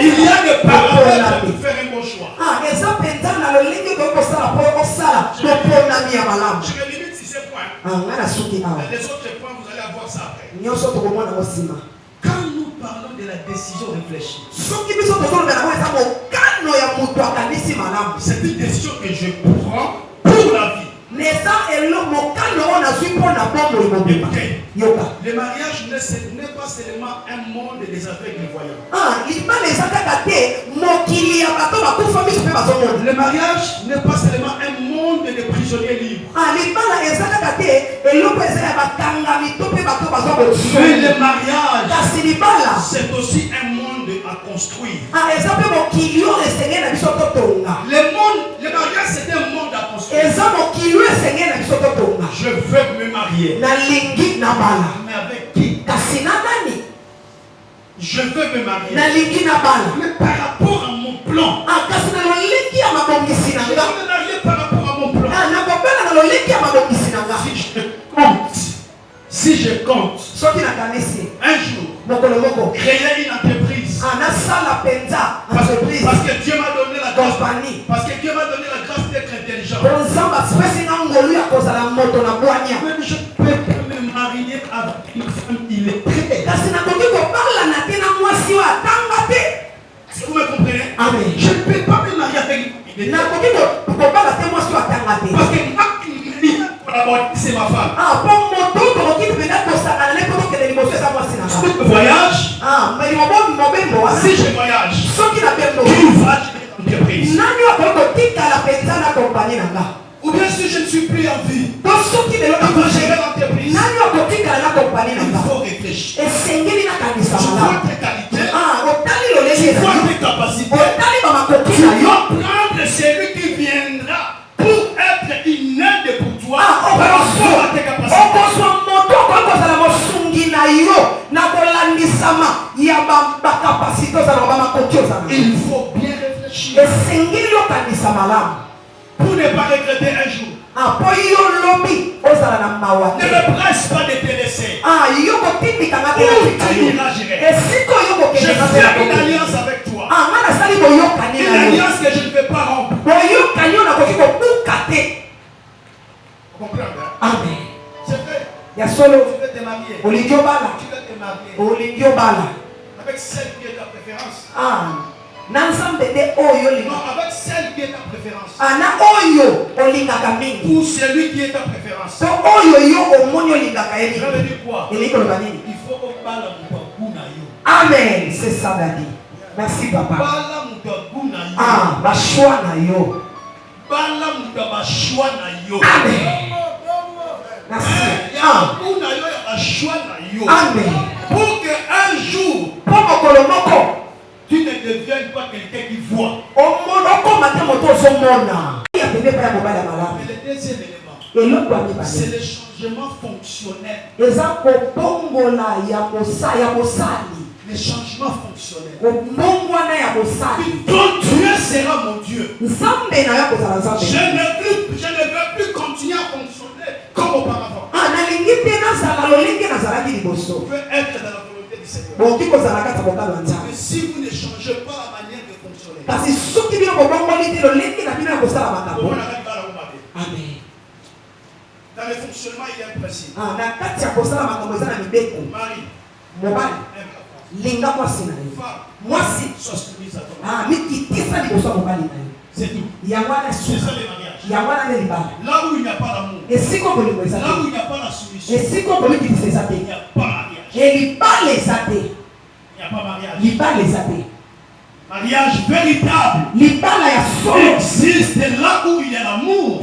Il y a des paramètres pour faire un bon choix. Je me limite sur ces points. Les autres points, vous allez avoir ça après. Quand nous parlons de la décision réfléchie, c'est une décision que je prends pour la vie. Écoutez, le mariage n'est pas seulement un monde des aveugles voyants. Le mariage n'est pas seulement un monde des prisonniers libres. Mais le mariage, c'est aussi un monde à construire. Le mariage, c'est un monde à construire. Je veux me marier. Mais avec qui? Je veux me marier. Mais par rapport à mon plan. Je veux me marier par rapport à mon plan. Si je compte, un jour, créer une entreprise. Parce que Dieu m'a donné la grâce. Parce que Dieu m'a donné la grâce d'être intelligent. Même je peux pas me marier avec une femme illettrée. Si vous me comprenez, amen. Je ne peux pas me marier avec une femme illettrée. Parce que c'est ma femme. Je voyage. Si je voyage, qui ouvre l'entreprise. Ou bien si je ne suis plus en vie, quand gérer l'entreprise, il faut réfléchir. Tu vois tes qualités, tu vois tes talents, Pour ne pas regretter un jour. Ne me presse pas de te laisser. Où tu iras, j'irai. Je fais une alliance avec toi. Une alliance que je ne vais pas rompre. Vous comprenez? Amen. C'est vrai. Il y a solo. Tu veux te marier. Tu veux te marier. Avec celle qui est ta préférence. Non, avec celle qui est ta préférence. Pour celui qui est ta préférence. Ça veut dire quoi? Il faut qu'on parle à Amen. C'est ça, Daddy. Merci, papa. Amen. Merci. Amen. Pour qu'un jour, tu ne deviennes pas quelqu'un qui voit. Mais le deuxième élément, c'est le changement fonctionnel. Le changement fonctionnel. Ton Dieu sera mon Dieu. Je ne veux plus continuer à fonctionner comme auparavant. Je veux être dans la volonté du Seigneur. Mais si vous ne changez pas la manière de fonctionner, dans le fonctionnement, il y a un principe. Marie, c'est tout. C'est ça les mariages. Là où il n'y a pas l'amour, là où il n'y a pas la soumission, il n'y a pas mariage. Il n'y a pas mariage. Mariage véritable existe là où il y a l'amour.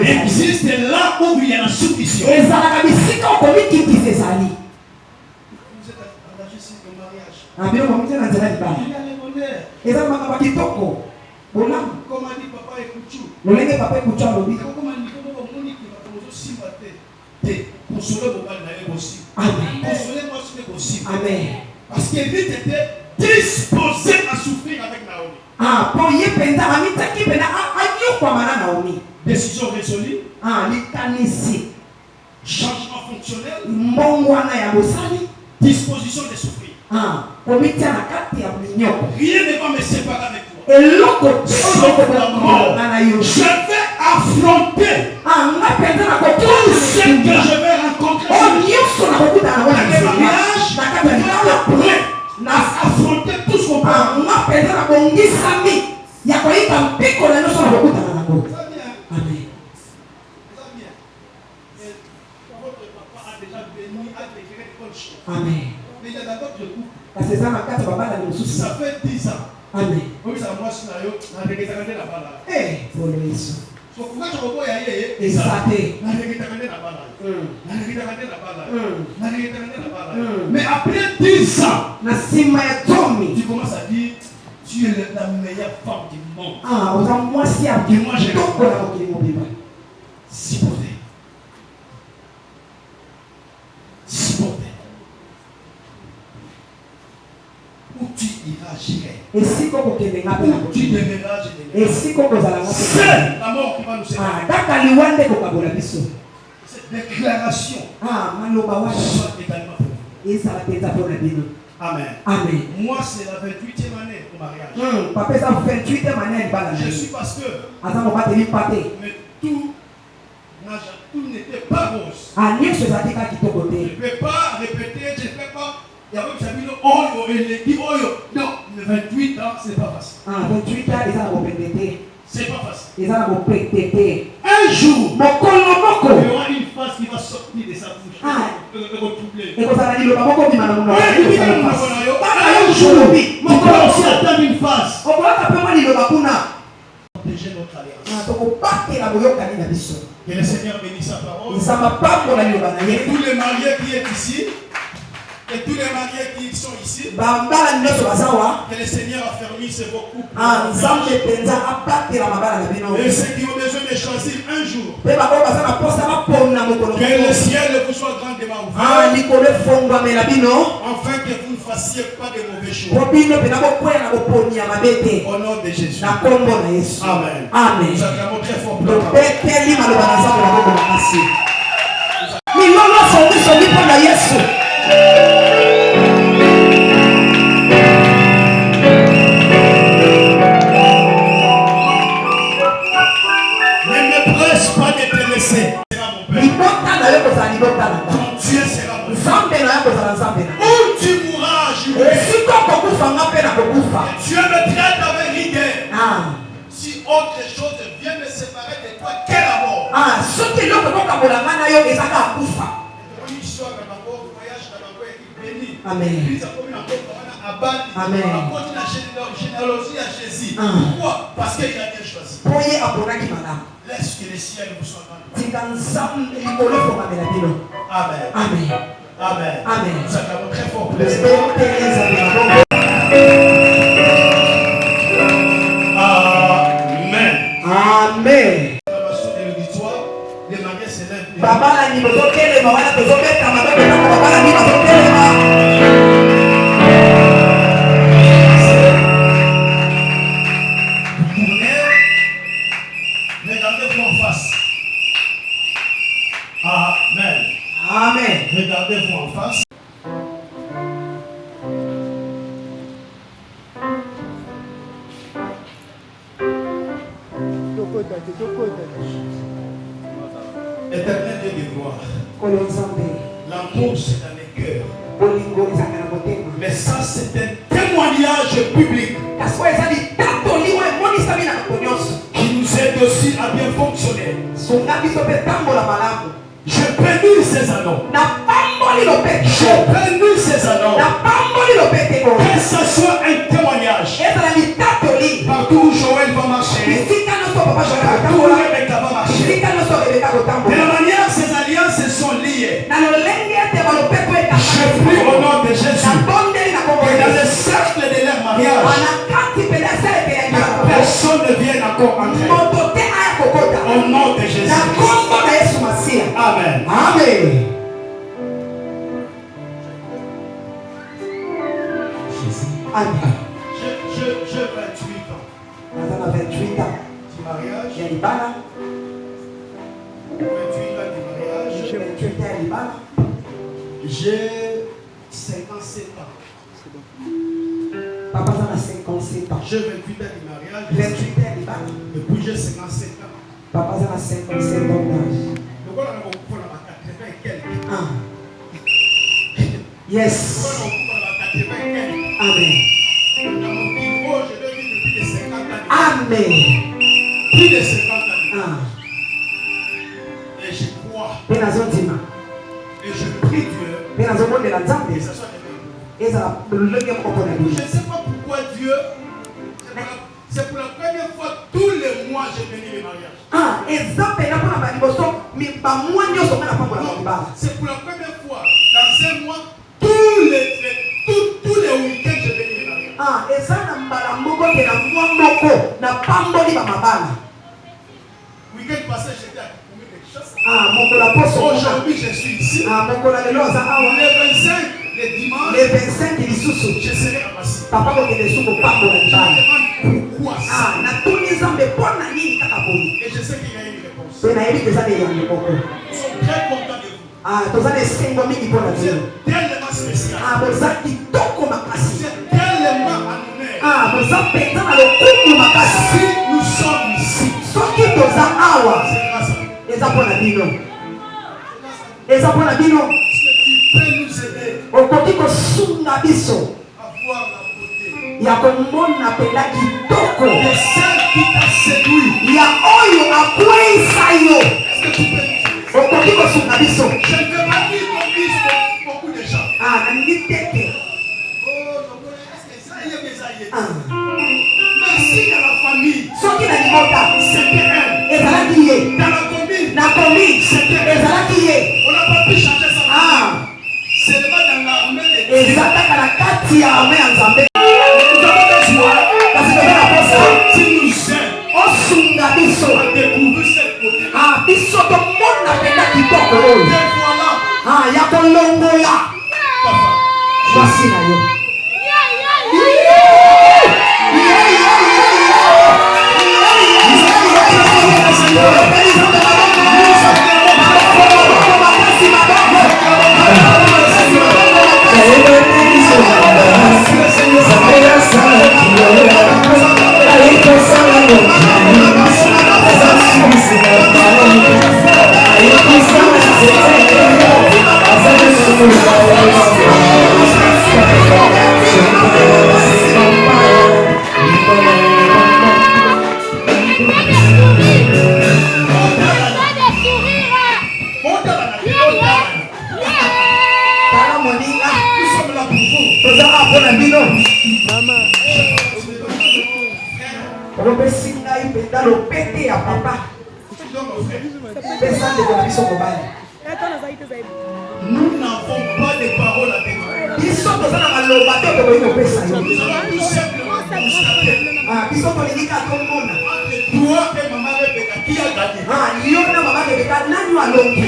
Existe là où il y a la soumission. Vous êtes engagé sur le mariage. Il y a les bonheurs. Comme a dit papa et Kouchou. Comme a dit papa Consoler parce qu'il était disposé à souffrir avec Naomi. Décision résolue. Changement fonctionnel. Disposition de souffrir. Rien ne va me séparer avec toi. Sauf la mort. Je vais affronter tout ce que je vais rencontrer. Affronter tout ce qu'on peut. Amen. Mais il y a d'abord de couple. Ça fait 10 ans. Amen. Oui, ça moi sur la mais après 10 ans, tu commences à dire tu es la meilleure femme du monde. Moi j'ai supporter. Où tu iras, j'irai. Où tu demeures, je demeure. C'est la mort qui va nous séparer. Cette déclaration soit également pour nous. Amen. Moi, c'est la 28e année au mariage. Je suis pasteur. Mais tout n'était pas rose. Je ne peux pas répéter, je ne peux pas. Il y a un non, le 28 ans, c'est pas facile. 28 ans, c'est pas facile. Un jour, il y aura une phrase qui va sortir de sa bouche. Un jour, mon corps aussi attend une phrase. Protéger notre alliance. Que le Seigneur bénisse sa parole. Et tous les mariés qui sont ici. Et tous les mariés qui sont ici, que le Seigneur affermisse vos couples. Et ceux qui ont besoin de choisir un jour, que le ciel vous soit grandement ouvert, afin que vous ne fassiez pas de mauvais choix. Au nom de Jésus. Amen. Amen. Nous acclamons très fort pour ne me presse pas de te laisser. Ton Dieu sera mon Père. Où tu mourras, je mourrai. Dieu me traite avec rigueur. Si autre chose vient me séparer de toi, quel amour? Amen. Amen. Pourquoi? Parce qu'il a bien choisi. Laisse que les ciels vous soient grands. Amen. Amen. Amen. Amen. Nous acclamons très fort. Amen. Amen. Les mariés s'élèvent. Regardez-vous en face. Amen. Amen. Regardez-vous en face. Éternel Dieu de gloire. L'amour c'est dans les cœurs. Mais ça c'est un témoignage public qui nous aide aussi à bien fonctionner. Je bénis ces anneaux. Je bénis ces anneaux. Que ce soit un témoignage. Partout où Joël va marcher, partout où Rebecca va marcher, de la manière ces alliances sont liées, je prie au nom de Jésus que dans le cercle de leur mariage, personne ne vienne encore entrer. Au nom de Jésus. Amen. Amen. Amen. J'ai 28 ans. 28 ans. Du mariage. 28 ans du mariage. J'ai 57 ans. Papa a 57 ans. J'ai 28 ans du mariage. 28 ans du mariage. Et puis j'ai 57 ans. Papa a 57 ans d'âge. Donc on a 80 et quelques. Yes. Amen. Amen. Plus de 50 ans. Et je crois. Et je prie Dieu. Et ça soit je ne sais pas pourquoi Dieu. C'est pour la première fois tous les mois j'ai béni les mariages. C'est pour la première fois dans un mois tous les week-ends j'ai béni les mariages. Week-end passé j'étais à Koukoumé de Chasse. Aujourd'hui je suis ici. Le 25, le dimanche, les 25 je serai à Massi. Papa Je me demande pourquoi ça. Et je sais qu'il y a une réponse. Nous sommes très contents de vous. Vous êtes tellement spécial. Vous êtes tellement honoré. Si nous sommes ici, c'est grâce à vous. Est-ce que tu peux nous aider à voir la beauté de celle qui t'a séduit? Est-ce que tu peux nous aider? Je ne veux pas dire qu'on dise beaucoup de gens. Merci à la famille. C'était elle. Dans la commune, c'était elle. On n'a pas pu changer ça. C'est pas dans l'armée de Dieu. Nous avons besoin. Si nous aimons à découvrir cette beauté. Voilà. Papa. Papa. Tala moninga. Nous sommes là pour vous. Tozala pona bino. Maman. Robesi ngai penda lopete ya papa. Pesa de la biso mobile. Nous n'avons pas de paroles à dire. Biso tozala maloba te to boyo pesa yo. Nous allons tout simplement constater. Ah, biso to lingika komona. Toi et maman Rebecca, qui a gagné? Ah, yo na mama Rebecca nani alongi?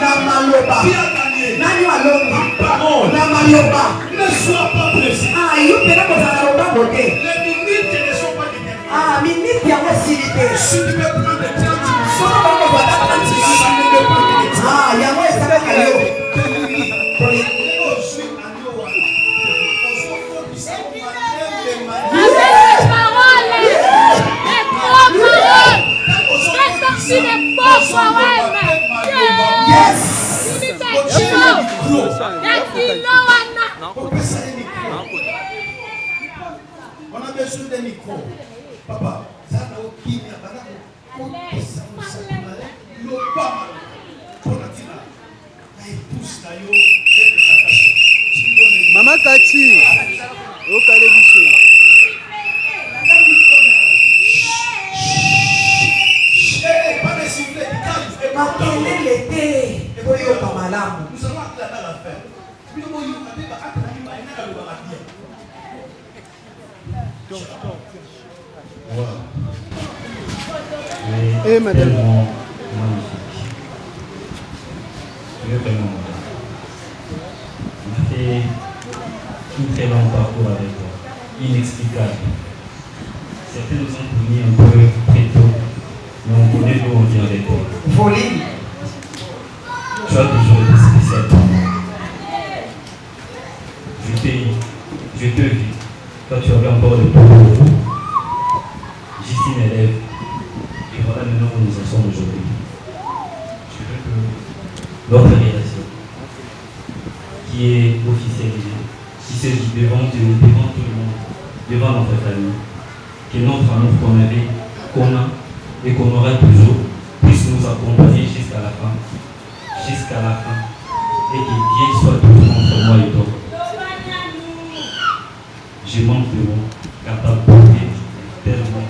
Na maloba. Qui a gagné? Nani alongi? Parole. Na maloba. Ne sois pas pressé. Ah, yo pena kozala loba bote. Les minutes ne sont pas déterminées. Ah, minute ya wasilite. Si tu veux prendre le temps, tu Sono bango bata tanti. Ah, ya wa esaka kayo. On a besoin d'un micro. Papa, ça n'a aucun Maman Kati. Au calé bicho. Pas de sifflet, Makelele te. Oyo kamalamu. nous allons acclamer l'affaire. Eh, madame. Tellement magnifique. Tu es vraiment madame. On a fait un très long parcours avec toi, inexplicable. Certains nous ont pris un peu très tôt, mais on connaît d'où on vient avec toi. Voline. Tu as toujours été spécial pour moi. Je te vis. Toi, tu avais encore le boulot. Justine élève. Et voilà maintenant où nous en sommes aujourd'hui. Je veux que notre relation, qui est officialisée, qui se dit devant Dieu, devant tout le monde, devant notre famille, que notre amour qu'on avait, qu'on a et qu'on aura toujours, puisse nous accompagner jusqu'à la fin. Jusqu'à la fin. Et que Dieu soit toujours entre moi et toi. Je manque de mots, car ta beauté est tellement.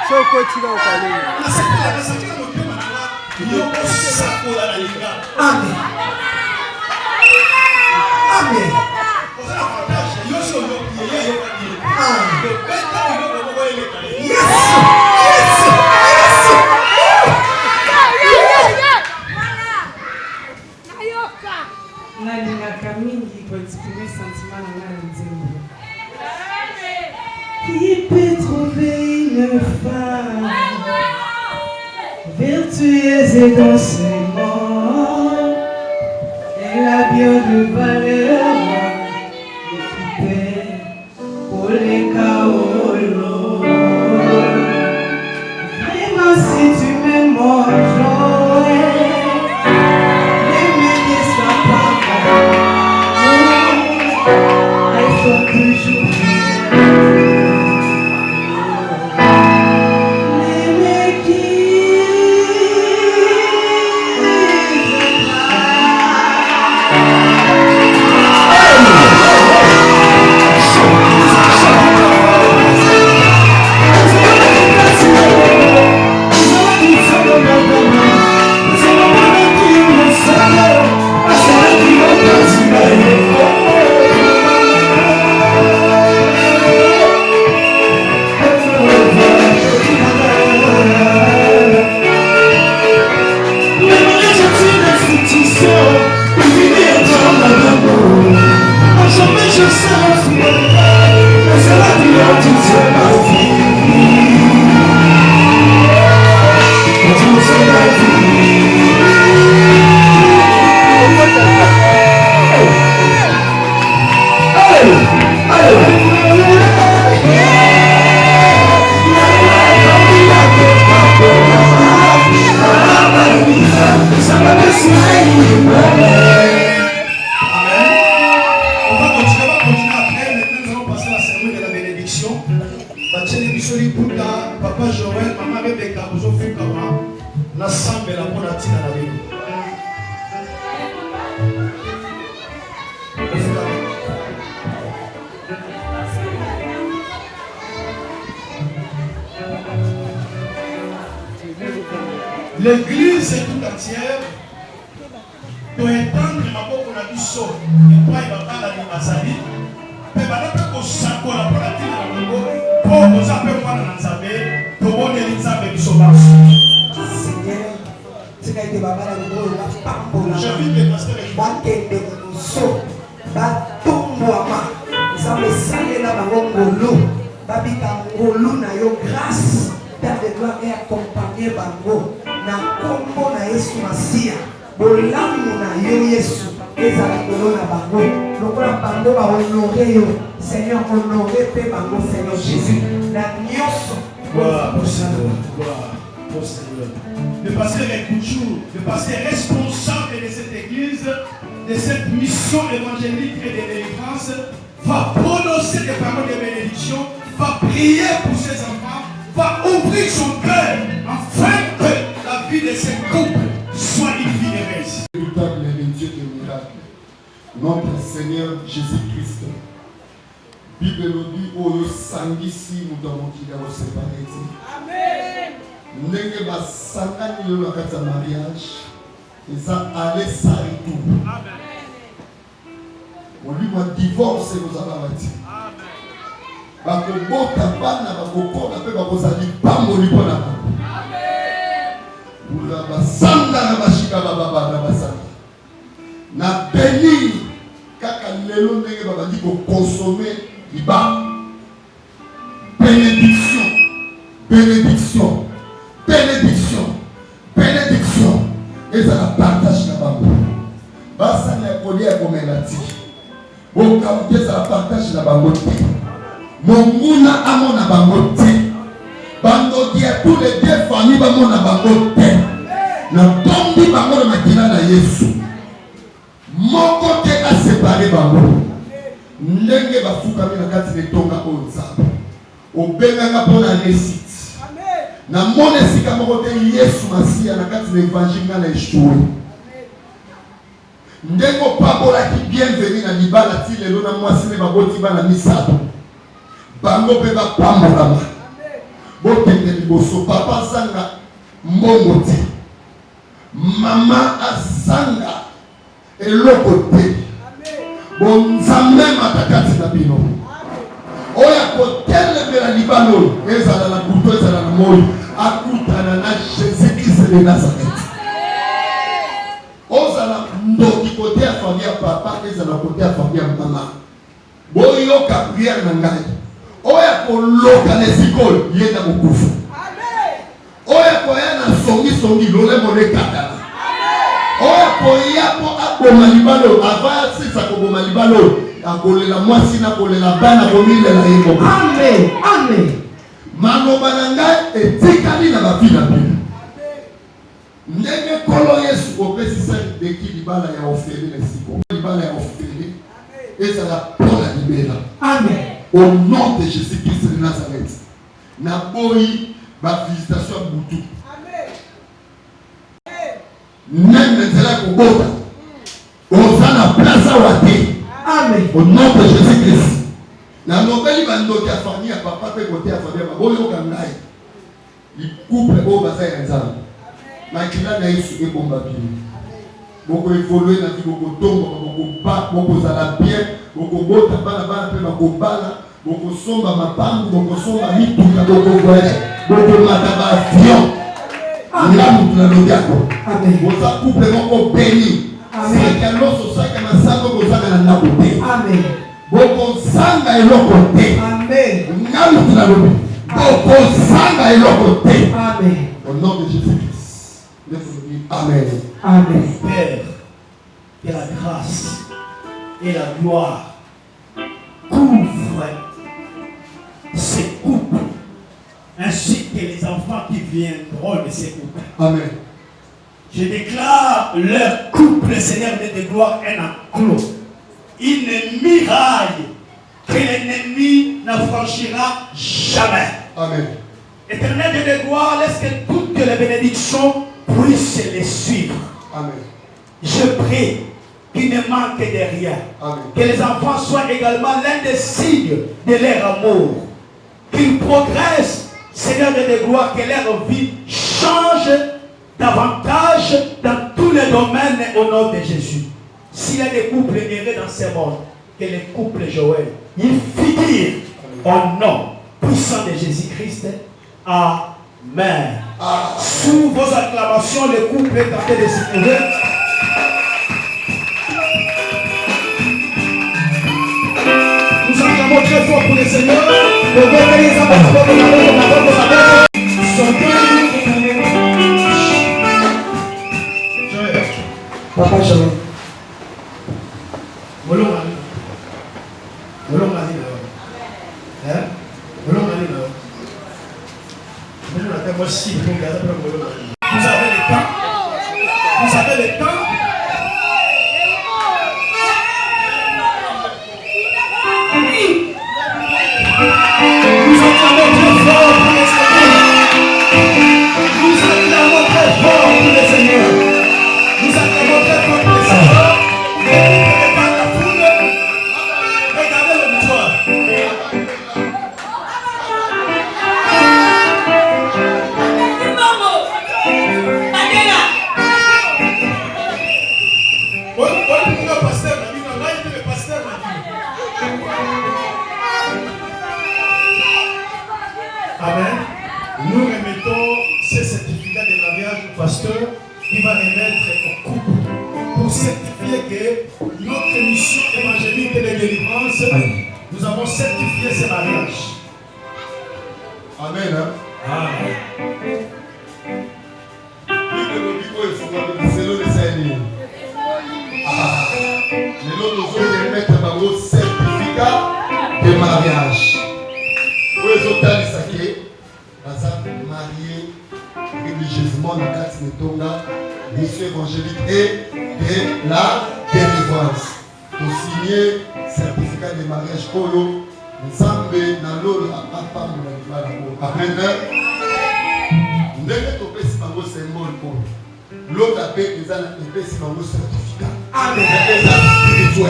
Soko tira au calé. Amen. Amen. Nalingaka mingi koexprimer sentiment na ngai na nzembo. Qui peut trouver une femme vertueuse et dans ses mots? Elle a bien de valeur équipée pour les kaolo. Vraiment si tu m'aimes mon joie, ne me déçois pas. Elles sont toujours L'église tout entière doit étendre ma boque na biso et toi il va pas la libasali mais banaka ko sako la pratique na bango pour nous appeler par na nzambe to bonne nzambe biso baso. Seigneur, c'est qu'il te va pas la boue la pambola. J'invite les pasteurs et Bakende so batumwama nzambe salela bango ngolu babika ngolu na yo grâce Père de gloire et accompagner bango na kombo na Yesu Masia bolamu na yo Yesu ezala kolo na bango lokola bango ba honorer yo Seigneur honorer pe bango Seigneur Jésus na nyonso. gloire au Seigneur, gloire au Seigneur. Le pasteur Ekouchou, le pasteur responsable de cette église, de cette mission évangélique et de délivrance, va prononcer des paroles de bénédiction, va prier pour ses enfants, va ouvrir son cœur afin que la vie de ces couples soit une vie de réussite. Véritable est le Dieu des miracles. Notre Seigneur Jésus-Christ. Bible nous dit oyo sangisi mutamokila au séparé. Amen. Ndenge basangani lelo na kati ya mariage eza aller sans retour. Amen. Molimo divorce kozala bati. Amen. Bakobota bana bakokona pe bakozali pamboli mpona bango. Amen. Pula basanga na bashika bababa na basanga. Na béni kaka lelo ndenge babandi koconsommer liba. Bénédiction, bénédiction, bénédiction, bénédiction. Et ça la partage na bango. Basanga ya kolia komelati. Bokamute ça la partage na bango te. Monguna amona bango te. Bango dia tous les deux familles bamona bango te. Na tombi bango na makina na Yesu. Moko te a séparé bango. Ndenge bafukami na kati de tonga o nzambe. Obenganga pona réussite. Na mona sika moko te Yesu Masia na kati de évangile na échoué. Ndenge pabola ki bienvenue na libala ti lelo na mwasi ne baboti bana misato. Bango pe ba pambolama. Bokende liboso papa sanga mbongo te. Mama asanga eloko te. Bonzambe matakati na bino. Oya kotelemela libano ezala na buto ezala na moyo akutana na Jésus-Christ de Nazareth. Ozala ndoki kote ya famille ya papa ezala kote ya famille ya mama. Boyo ka prière na ngai. Oya koloka lesikol yenda kokufa. Amen. Oya koya na songi lole mone katala. Oya koya po aboma libalo ava sisa koboma libalo akolela mwasi na kolela bana komilela yebo. Amen. Amen. Maloba na ngai etikali na bafina bino. Ndenge kolo Yesu opesi sa deki libala ya ofele lesiko. Libala ya ofele. Et ça la pour la libéra. Amen. Au nom de Jésus-Christ de Nazareth. Naboyi ma visitation à Boutou. Même maintenant qu'on bota, on s'en a place à Wate. Amen. Au nom de Jésus-Christ. La nouvelle bande qui a famille à papa peut côté à famille à boyo kangai. Il couple au bazar ensemble. Ma kila na Yesu et bomba bien. Beaucoup évoluer dans vie, beaucoup tomber, beaucoup pas, beaucoup ça la bien, beaucoup bota bana bana pe beaucoup bala, beaucoup somba ma pam, beaucoup somba mituka, beaucoup voyage, beaucoup mataba avion. Amen. Amen. Vous avez couple mon béni. Amen. C'est que l'os ça que ma sango vous avez na côté. Amen. Boko sanga et côté. Amen. Ngamu na lobi. Boko sanga et côté. Amen. Au nom de Jésus-Christ. Amen. Amen. Père, que la grâce et la gloire couvrent ces couples ainsi que les enfants qui viendront de ces couples. Amen. Je déclare leur couple, Seigneur de gloire, un enclos, une muraille que l'ennemi ne franchira jamais. Amen. Éternel Dieu de gloire, laisse que toutes les bénédictions puissent les suivre. Amen. Je prie qu'il ne manque de rien. Amen. Que les enfants soient également l'un des signes de leur amour. Qu'ils progressent, Seigneur de gloire, que leur vie change davantage dans tous les domaines au nom de Jésus. S'il y a des couples errés dans ce monde, que les couples Joël, ils figurent au nom puissant de Jésus-Christ. Amen. Sous vos acclamations, le couple est tenté de se lever. Nous acclamons très fort pour le Seigneur. Papa Shalom. Vous avez le temps. Vous avez le temps. Nous acclamons très fort pour le Seigneur. Nous acclamons très fort pour le Seigneur. Nous acclamons très fort pour le Seigneur. Regardez par la foule. Regardez le victoire. Amen. Nous remettons ces certificats de mariage au pasteur qui va remettre au couple pour certifier que notre mission évangélique et de délivrance, nous avons certifié ce mariage. Amen. Amen. Nous allons remettre un certificat de mariage. Marié religieusement dans la Tonga, mission évangélique et de la délivrance. Pour signer certificat de mariage Koyo, Nzambe na lola papa mwana bala. Amen. Ndenge topesi bango symbole pour l'autre appel ils ont epesi bango certificat. Amen.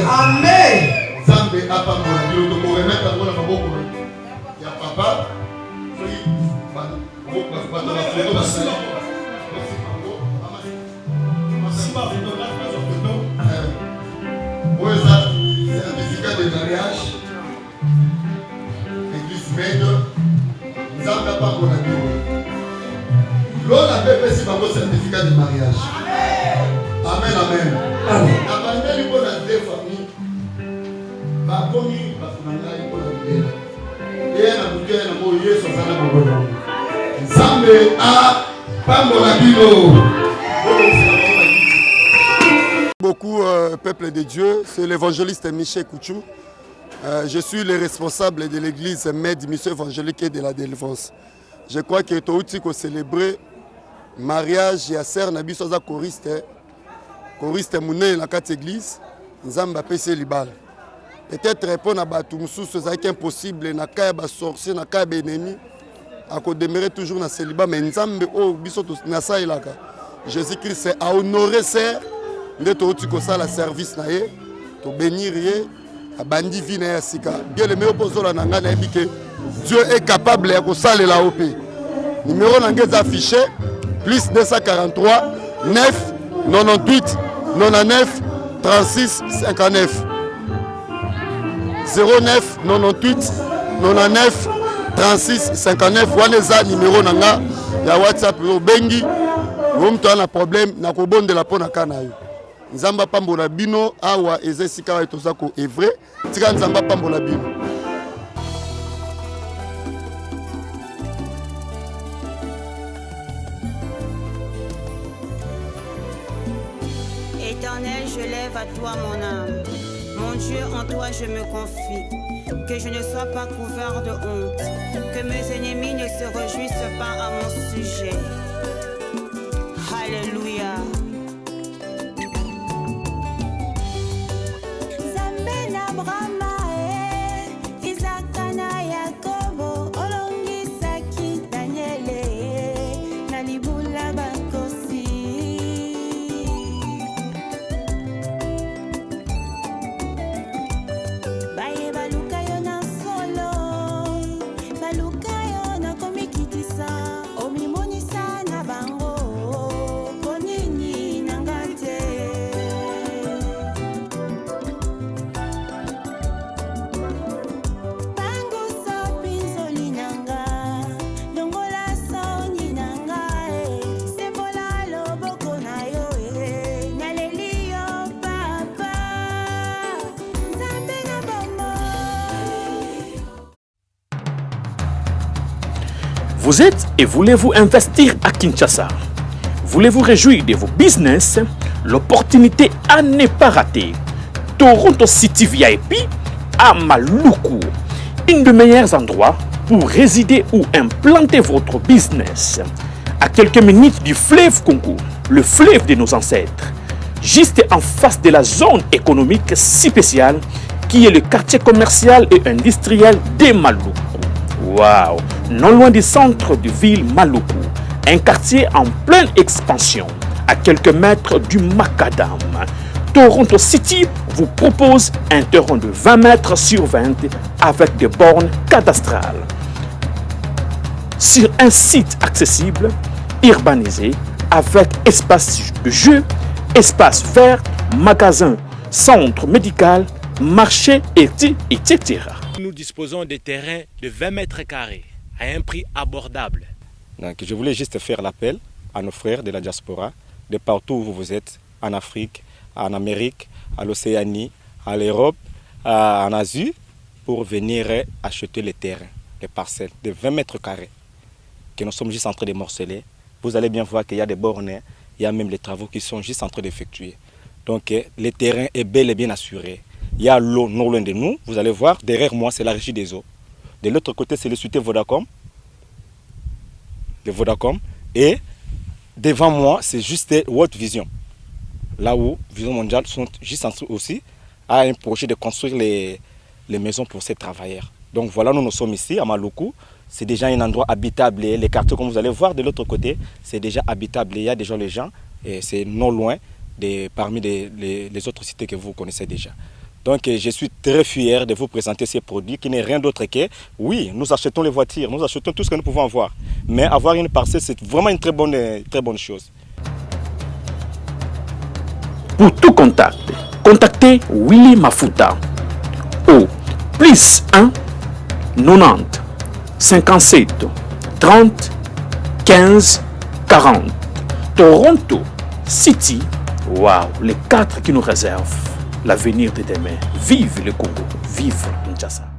Amen. Nzambe apa mwana bilo to remettre bango na maboko ya papa. Certificat de mariage, église Med, nous avons pas mon ami. L'on a fait certificat de mariage. Amen, amen. Amen. Après, il y a deux familles. Ma famille, ma famille, et la bouteille, la moyenne, ça va. Nzambe a pambola bino. Beaucoup peuple de Dieu, c'est l'évangéliste Michel Kouchou. Je suis le responsable de l'église Med Mission évangélique et de la délivrance. Je crois que tout outil qu'on célébrer mariage et sœur Nabi Soza choriste mouné la quatre église Nzamba PC Libal. Peut-être répondre à Batoumsou, c'est impossible na kaya ba sorcier na kaya ennemi à demeurer toujours dans célibat mais Nzambe o biso na sa ilaka. Jésus-Christ a honoré sœur nde to utiko sala service na ye to bénir ye abandi vie na ya sika. Bien le meilleur pozola na nga na ebike Dieu est capable ya ko salela OP. Numéro na ngeza affiché plus 243 9 98 99 36 59 09 98 99 36 59 wana numéro na nga ya WhatsApp yo bengi mtu ana problème na kobondela pona kana yo. Nzamba pambola bino awa ezesika wa tozako est vrai tika nzamba pambola bino. Éternel, je lève à toi mon âme. Mon Dieu, en toi je me confie. Que je ne sois pas couvert de honte. Que mes ennemis ne se réjouissent pas à mon sujet. Alléluia. Baluka yo na komikitisa omimonisa na bango Vous êtes et voulez-vous investir à Kinshasa? Voulez-vous réjouir de vos business? L'opportunité à ne pas rater. Toronto City VIP à Maluku, un des meilleurs endroits pour résider ou implanter votre business. À quelques minutes du fleuve Congo, le fleuve de nos ancêtres, juste en face de la zone économique spéciale qui est le quartier commercial et industriel de Maluku. Waouh! Non loin du centre de ville Maluku, un quartier en pleine expansion, à quelques mètres du Macadam. Toronto City vous propose un terrain de 20 mètres sur 20 avec des bornes cadastrales. Sur un site accessible, urbanisé, avec espace de jeu, espace vert, magasin, centre médical, marché, etc. Nous disposons de terrains de 20 mètres carrés à un prix abordable. Donc, je voulais juste faire l'appel à nos frères de la diaspora, de partout où vous êtes, en Afrique, en Amérique, à l'Océanie, à l'Europe, en Asie, pour venir acheter les terrains, les parcelles de 20 mètres carrés que nous sommes juste en train de morceler. Vous allez bien voir qu'il y a des bornes, il y a même les travaux qui sont juste en train d'effectuer. Donc le terrain est bel et bien assuré. Il y a l'eau non loin de nous. Vous allez voir, derrière moi, c'est la régie des eaux. De l'autre côté, c'est le société Vodacom. Le Vodacom. Et devant moi, c'est juste World Vision. Là où Vision Mondiale sont juste en train aussi à un projet de construire les maisons pour ces travailleurs. Donc voilà, nous sommes ici à Maluku. C'est déjà un endroit habitable. Et les quartiers, comme vous allez voir de l'autre côté, c'est déjà habitable. Il y a déjà les gens. Et c'est non loin parmi les autres cités que vous connaissez déjà. Donc je suis très fier de vous présenter ces produits qui n'est rien d'autre que, oui, nous achetons les voitures, nous achetons tout ce que nous pouvons avoir. Mais avoir une parcelle, c'est vraiment une très bonne chose. Pour tout contact, contactez Willy Mafuta au +1 90 57 30 15 40. Toronto City, waouh, les 4 qui nous réservent l'avenir de demain. Vive le Congo, vive Kinshasa.